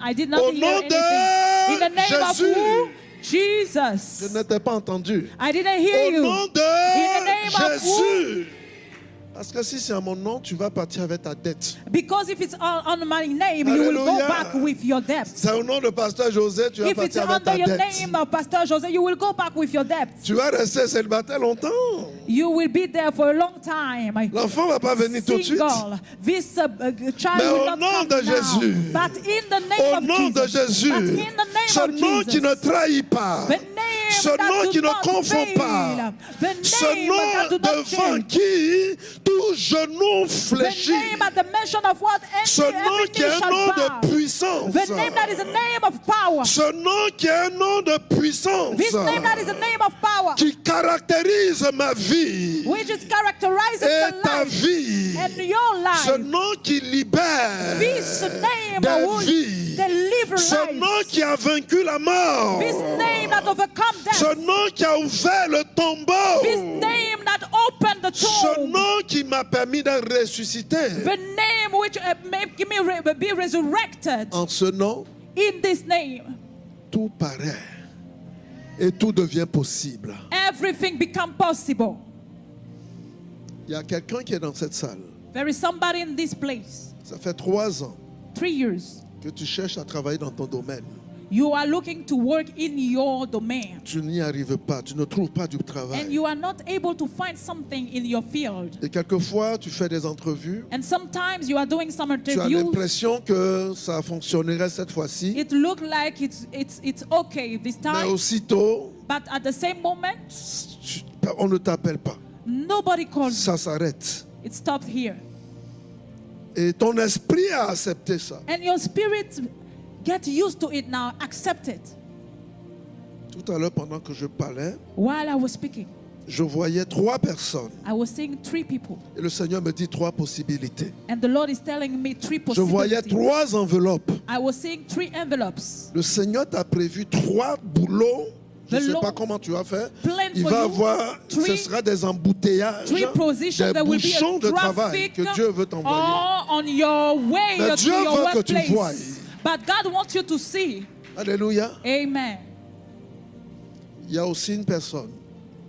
I did not Au hear nom anything. de In the name of Jésus. who? Je Jesus. ne t'ai pas entendu. I didn't hear Au you. nom de In the name of Jésus. Parce que si c'est à mon nom, tu vas partir avec ta dette. Because if it's on my name, you will go Alléluia. back with your debt. C'est au nom de Pasteur José, tu vas If it's partir avec ta under your dette. name of Pastor Jose, you will go back with your debt. Tu vas rester célibataire longtemps. You will be there for a long time. L'enfant ne va pas venir tout de suite. Single. This child Mais will au not nom come de now. Jésus. But in the name Au of nom de Jesus. Jésus. But in the name Ce of nom qui Jesus. ne trahit pas. The name Ce that nom do qui ne not confond fail. pas. The Ce name that do nom not devant change. qui tout genou The fléchit. name at the mention of what Ce nom qui est un nom de puissance. The name that is a name of power. Ce nom qui est un nom de puissance. This name that is a name of power. Qui caractérise ma vie Which is characterizing et the ta life vie. and your Ce life. nom qui libère This name des will vies. deliver Ce nom lives. qui a vaincu la mort. This name that overcome Ce death. nom qui a ouvert le tombeau. This name that opened the Ce tomb. nom qui m'a permis de ressusciter. The name which made me be resurrected. En ce nom, In this name, tout paraît et tout devient possible. everything become possible. Il y a quelqu'un qui est dans cette salle. There is somebody in this place. Ça fait 3 ans 3 years. que tu cherches à travailler dans ton domaine. You are looking to work in your domain. Tu n'y arrives pas, tu ne trouves pas du And travail. you are not able to find something in your field. Et quelquefois, tu fais des entrevues. And sometimes you are doing some Tu as interviews. l'impression que ça fonctionnerait cette fois-ci. It looked like it's okay this Mais time. aussitôt, But at the same moment, on ne t'appelle pas. nobody calls. Ça s'arrête. It stops here. Et ton esprit a accepté ça. And your spirit get used to it now. Accept it. Tout à l'heure, pendant que je parlais, While I was speaking, je voyais 3 personnes. I was seeing 3 people. Et le Seigneur me dit 3 possibilités. And the Lord is telling me 3 Je voyais possibilities. 3 enveloppes. I was seeing 3 envelopes. Le Seigneur t'a prévu 3 boulots. Je ne The sais Lord pas comment tu vas faire. planned Il for va you avoir, ce 3 sera des embouteillages, positions. des There will be bouchons a de travail traffic que Dieu veut t'envoyer. all on your way Mais to Dieu your veut que tu workplace. voies. But God wants you to see. Alléluia. Amen. Il y a aussi une personne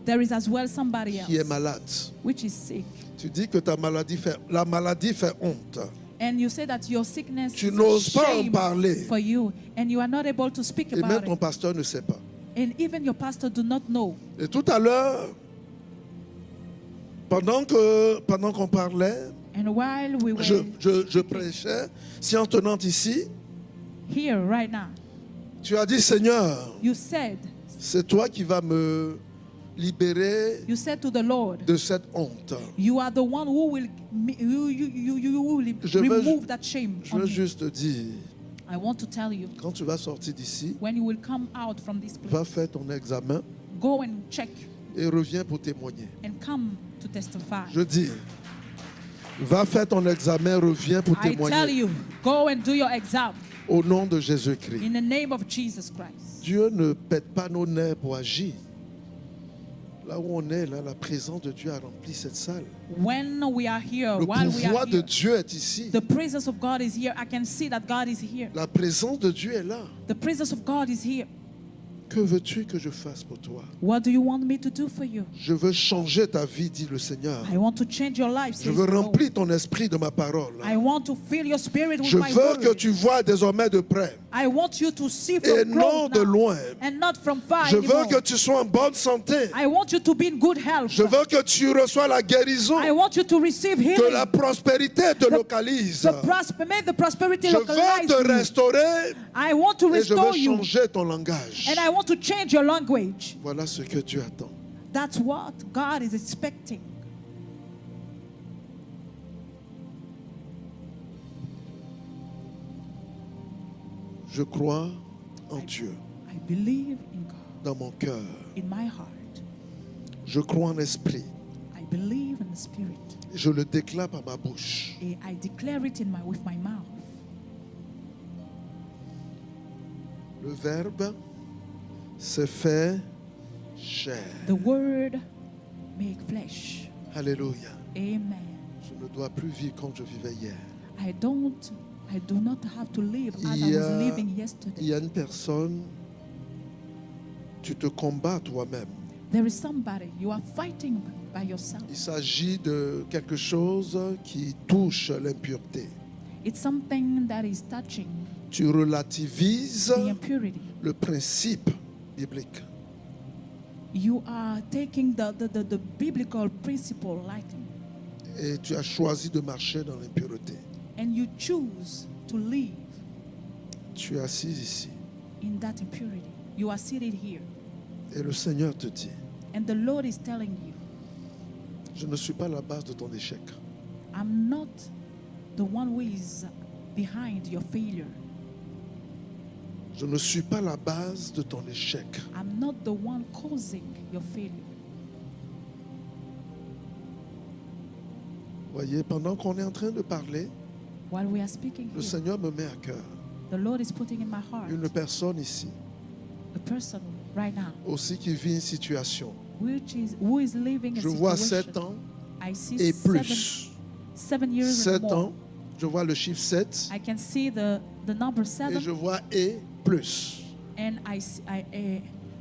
There is as well somebody qui est else malade. which is sick. Tu dis que la maladie fait honte. And you say that your sickness Tu is n'oses a pas en shame parler. for you, and you are not able to speak Et même about ton it. pasteur ne sait pas. And even your pastor do not know. Et tout à l'heure, pendant qu'on parlait, And while we were je prêchais, science tenante ici, here right now, tu as dit, Seigneur, you said c'est toi qui vas me libérer You said to the Lord, de cette honte. you are the one who will, you will Je veux- remove that shame Je on veux me. juste te dire, I want to tell you, quand tu vas sortir d'ici, when you will come out from this va place, faire ton examen go and check et reviens pour témoigner. and come to testify. Je dis, va faire ton examen, reviens pour I tell témoigner. you, go and do your exam Au nom de Jésus-Christ. in the name of Jesus Christ. Dieu ne pète pas nos nerfs pour agir. Là où on est, là, la présence de Dieu a rempli cette salle. When we are here, Le while we pouvoir are de here, Dieu est ici. the presence of God is here. I can see that God is here. La présence de Dieu est là. The presence of God is here. Que veux-tu que je fasse pour toi? What do you want me to do for you? Je veux changer ta vie, dit le Seigneur. I want to change your life. Je says veux the Lord. remplir ton esprit de ma parole. I want to fill your spirit with Je my veux que word. tu vois désormais de près I want you to see et from non close de now loin. and not from far Je veux anymore. que tu sois en bonne santé. I want you to be in good health. Je veux que tu reçois la guérison. I want you to receive Que healing. la prospérité te localise. May the prosperity Je veux localize te you. restaurer I want to et je restore veux you. changer ton langage. And I want to change your language. Voilà ce que Dieu attend. That's what God is expecting. Je crois en Dieu I believe in God, dans mon cœur. in my heart. Je crois en esprit. I believe in the Spirit. Je le déclare par ma bouche. I declare it with my mouth. Le Verbe s'est fait chair. The Word make flesh. Alléluia. Amen. Je ne dois plus vivre comme je vivais hier. I do not have to live as Il I y was a- living Il yesterday. y a une personne, tu te combats toi-même. There is somebody you are fighting by yourself. Il s'agit de quelque chose qui touche l'impureté. It's something that is touching Tu relativises the impurity. le principe biblique. You are taking the biblical principle lightly, Et tu as choisi de marcher dans l'impureté. and you choose to live Tu es assis ici. in that impurity. You are seated here, Et le Seigneur te dit, and the Lord is telling you, je ne suis pas la base de ton échec. I'm not the one who is behind your failure. Je ne suis pas la base de ton échec. I'm not the one causing your failure. Voyez, pendant qu'on est en train de parler, While we are speaking le here, Seigneur me met à cœur the Lord is putting in my heart une personne ici, a person right now aussi qui vit une situation. who is living a Je vois situation. 7 ans I see et plus. 7 years and 7 more. ans, je vois le chiffre 7 I can see the number et 7, je vois et plus. and I see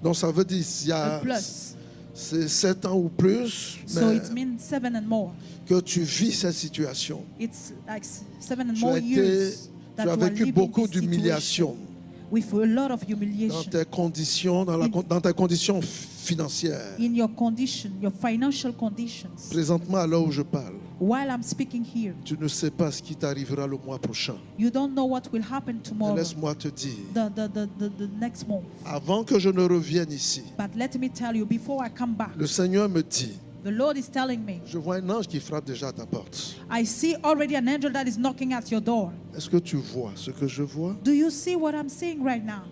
Donc ça veut dire il y a a plus. c'est 7 ans ou plus, So mais it means 7 and more. que tu vis cette situation. It's like 7 and Tu more as, été, years that tu as you are vécu living beaucoup this d'humiliation situation with a lot of dans humiliation tes conditions, dans tes conditions financières. in your condition, your financial conditions. Présentement, à l'heure où je parle, While I'm speaking here, tu ne sais pas ce qui t'arrivera le mois prochain. you don't know what will happen Mais tomorrow, laisse-moi te dire, the next month. avant que je ne revienne ici, But let me tell you, before I come back, le Seigneur me dit, the Lord is telling me, je vois un ange qui frappe déjà à ta porte. I see already an angel that is knocking at your door. Est-ce que tu vois ce que je vois? Do you see what I'm seeing right now?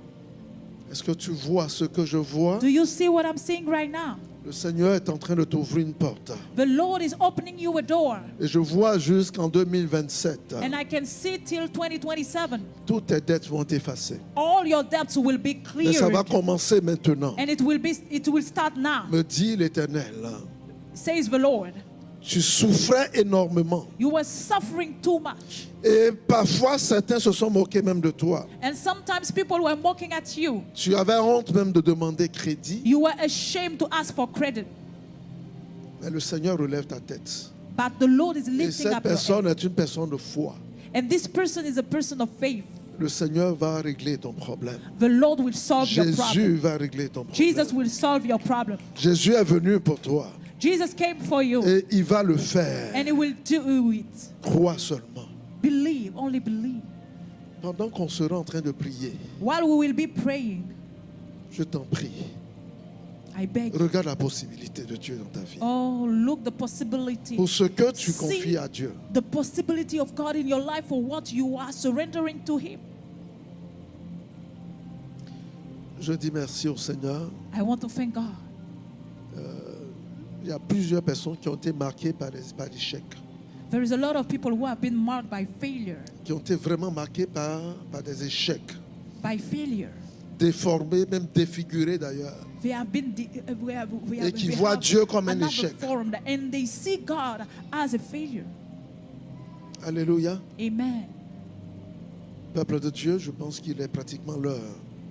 Est-ce que tu vois ce que je vois? Do you see what I'm seeing right now? Le Seigneur est en train de t'ouvrir une porte. The Lord is opening you a door, Et je vois jusqu'en 2027, and I can see till 2027. toutes tes dettes vont être effacées. All your debts will be Mais ça va cleared, commencer maintenant. and it will start now, Me dit l'Éternel, says the Lord. tu souffrais énormément. You were suffering too much, Et parfois, certains se sont moqués même de toi. and sometimes people were mocking at you. Tu avais honte même de demander crédit. You were ashamed to ask for credit, Mais le Seigneur relève ta tête. but the Lord is Et lifting cette up your personne head. est une personne de foi. And this person is a person of faith. Le Seigneur va régler ton problème. The Lord will solve your Jésus problem. va régler ton Jesus problème. will solve your problem. Jésus est venu pour toi. Jesus came for you, Et il va le faire. and He will do it. Crois seulement. Believe, only believe. Pendant qu'on sera en train de prier, While we will be praying, je t'en prie, I beg you. Regarde la possibilité de Dieu dans ta vie. Oh, look the possibility. Pour ce que tu See confies à Dieu. the possibility of God in your life for what you are surrendering to Him. Je dis merci au Seigneur. I want to thank God. Il y a plusieurs personnes qui ont été marquées par l'échec. There is a lot of people who have been marked by failure. Qui ont été vraiment marquées par des échecs. By failure. Déformés, même défigurés d'ailleurs. They have been Et qui voient Dieu comme un échec. Formed, and they see God as a failure. Alléluia. Amen. Peuple de Dieu, je pense qu'il est pratiquement l'heure.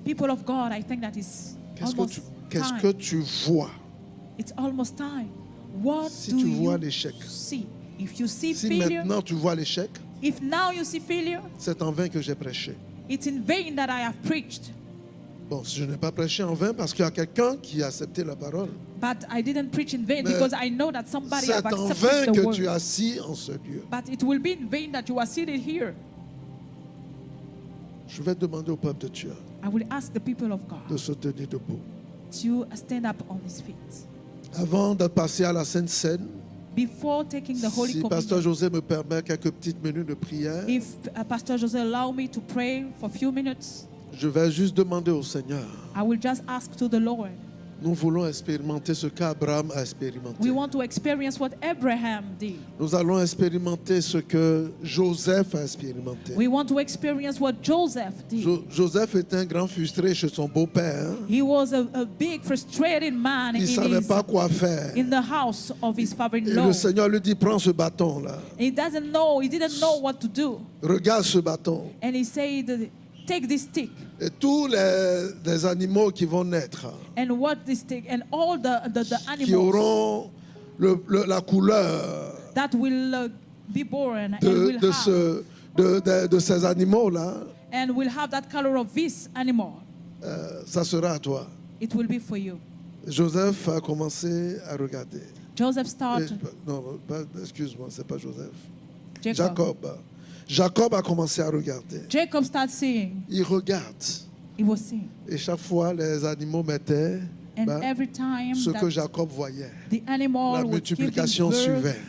People of God, I think that is almost Qu'est-ce time. que tu vois? It's almost time. What Si do tu vois you l'échec. see? If you see Si failure, maintenant tu vois l'échec, if now you see failure, c'est en vain que j'ai prêché. it's in vain that I have preached. Bon, si je n'ai pas prêché en vain parce qu'il y a quelqu'un qui a accepté la parole, But I didn't preach in vain Mais because I know that somebody c'est have en vain accepted the que word. tu es assis en ce lieu. But it will be in vain that you are seated here. Je vais demander au peuple de Dieu I will ask the people of God de se tenir debout. to stand up on his feet. Avant de passer à la Sainte Seine, Before taking the Holy si Pasteur Communion, José me permet quelques petites minutes de prière, if Pastor Jose allow me to pray for a few minutes, je vais juste demander au Seigneur. I will just ask to the Lord. Nous voulons expérimenter ce qu'Abraham a expérimenté. We want to experience what Abraham did. Nous allons expérimenter ce que Joseph a expérimenté. We want to experience what Joseph did. Joseph était un grand frustré chez son beau-père. He was a big frustrated man Il ne savait pas quoi faire. in the house of his Et father-in-law. le Seigneur lui dit, prends ce bâton-là. He didn't know what to do. Regarde ce bâton. And he said, take this stick. Et tous les animaux qui vont naître, And what this stick, and all the qui animals auront la couleur that will be born and will de ces animaux-là, and will have that color of this animal, ça sera à toi. it will be for you. Joseph a commencé à regarder. Joseph started. Non, excuse-moi, c'est pas Joseph. Jacob. Jacob a commencé à regarder. Jacob started seeing. Il regarde. He was seeing. Et chaque fois, les animaux mettaient And every time ce que that Jacob voyait. the animal La was multiplication giving birth, suivait.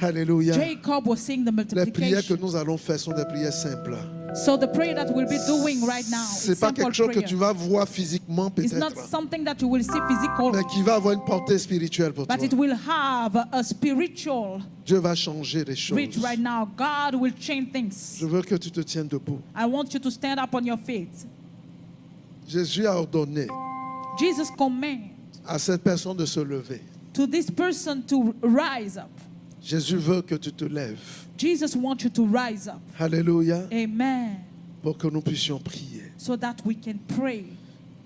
Alléluia. Jacob was seeing the Les prières que multiplication. nous allons faire sont des prières simples. So the prayer that we'll be doing right now C'est is pas simple quelque chose que prayer. tu vas voir physiquement It's not peut-être, something that you will see physical, mais qui va avoir une portée spirituelle pour toi. but it will have a spiritual Dieu va changer les choses. reach right now. God will change things. Je veux que tu te tiennes debout. I want you to stand up on your feet. Jésus a ordonné Jesus commanded à cette personne de se lever. to this person to rise up. Jésus veut que tu te lèves. Jesus wants you to rise up. Alléluia. Amen. Pour que nous puissions prier. So that we can pray.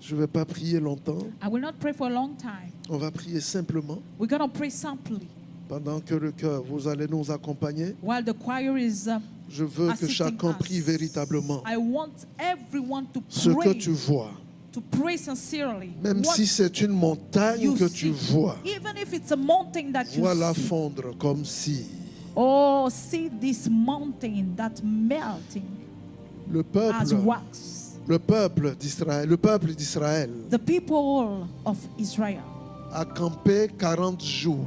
Je ne vais pas prier longtemps. I will not pray for a long time. On va prier simplement. We're going to pray simply. Pendant que le cœur, vous allez nous accompagner. While the choir is Je veux que assisting chacun us, prie véritablement I want everyone to ce que pray, tu vois. to pray sincerely. Même What si c'est une montagne you que see, tu vois, even if it's a mountain that you vois-la see. fondre comme si Oh, see this mountain that melting le as peuple, wax. le peuple d'Israël The people of Israel, a campé 40 jours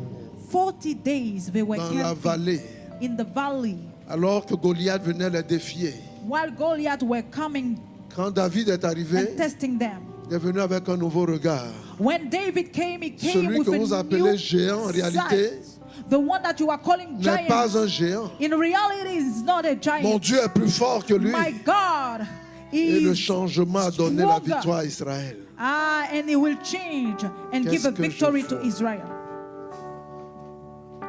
40 days they were dans la camping vallée, in the valley alors que Goliath venait les défier. while Goliath were coming Quand David est arrivé, and testing them. il est venu avec un nouveau regard. When David came, he came Celui with que vous a appelez new géant, en réalité, sight. The one that you are calling n'est pas giant, un géant. in reality is not a Mon giant. Dieu est plus fort que lui. My God Et le is changement a donné la stronger. victoire à Israël. And he will change and give a Qu'est-ce que victory je to fais? Israel.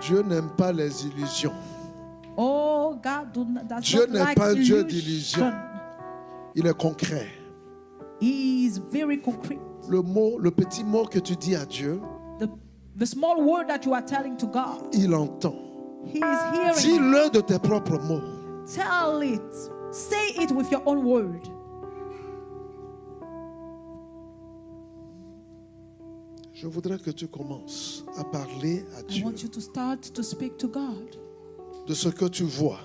Dieu n'aime pas les illusions. Oh, God does Dieu not n'est like pas un Dieu illusion. d'illusion. Il est concret. He is very concrete. Le petit mot que tu dis à Dieu, The small word that you are telling to God, il entend. He is hearing. Dis-le de tes propres mots. Tell it. Say it with your own word. Je voudrais que tu commences à parler à I Dieu want you to start to speak to God de ce que tu vois,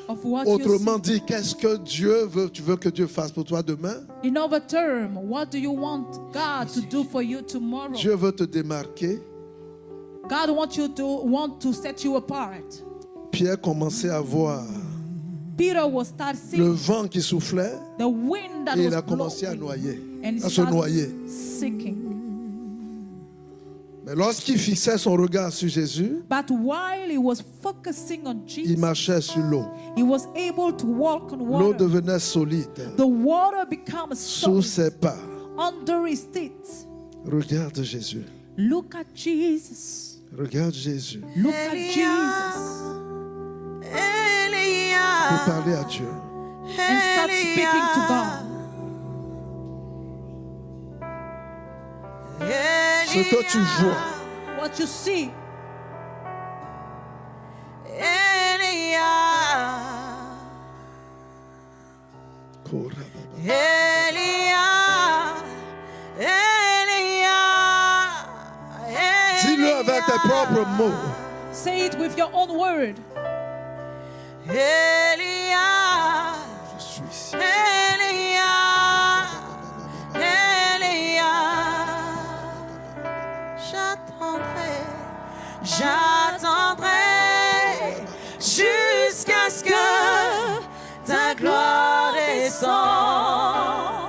of what you Autrement see. dit, qu'est-ce que Dieu veut, tu veux que Dieu fasse pour toi demain? In other terms, what do you want God to do for you tomorrow? Dieu veut te démarquer. God want to set you apart. Pierre commençait à voir Peter was start le seeing vent qui soufflait the wind that et il was a commencé à blowing, noyer, and he à se noyer. started sinking. Mais lorsqu'il fixait son regard sur Jésus, But while he was focusing on il Jesus, marchait sur l'eau. he was able to walk on L'eau water. devenait solide The water becomes sous solid ses pas. under his feet. Regarde Jésus. Look at Jesus. Regarde Jésus. Look at Jesus. Pour parler à Dieu. And start speaking to God. Ce que tu vois, What you see, dis-le avec tes propres mots. say it with your own word. Je suis ici. J'attendrai jusqu'à ce que ta gloire descende.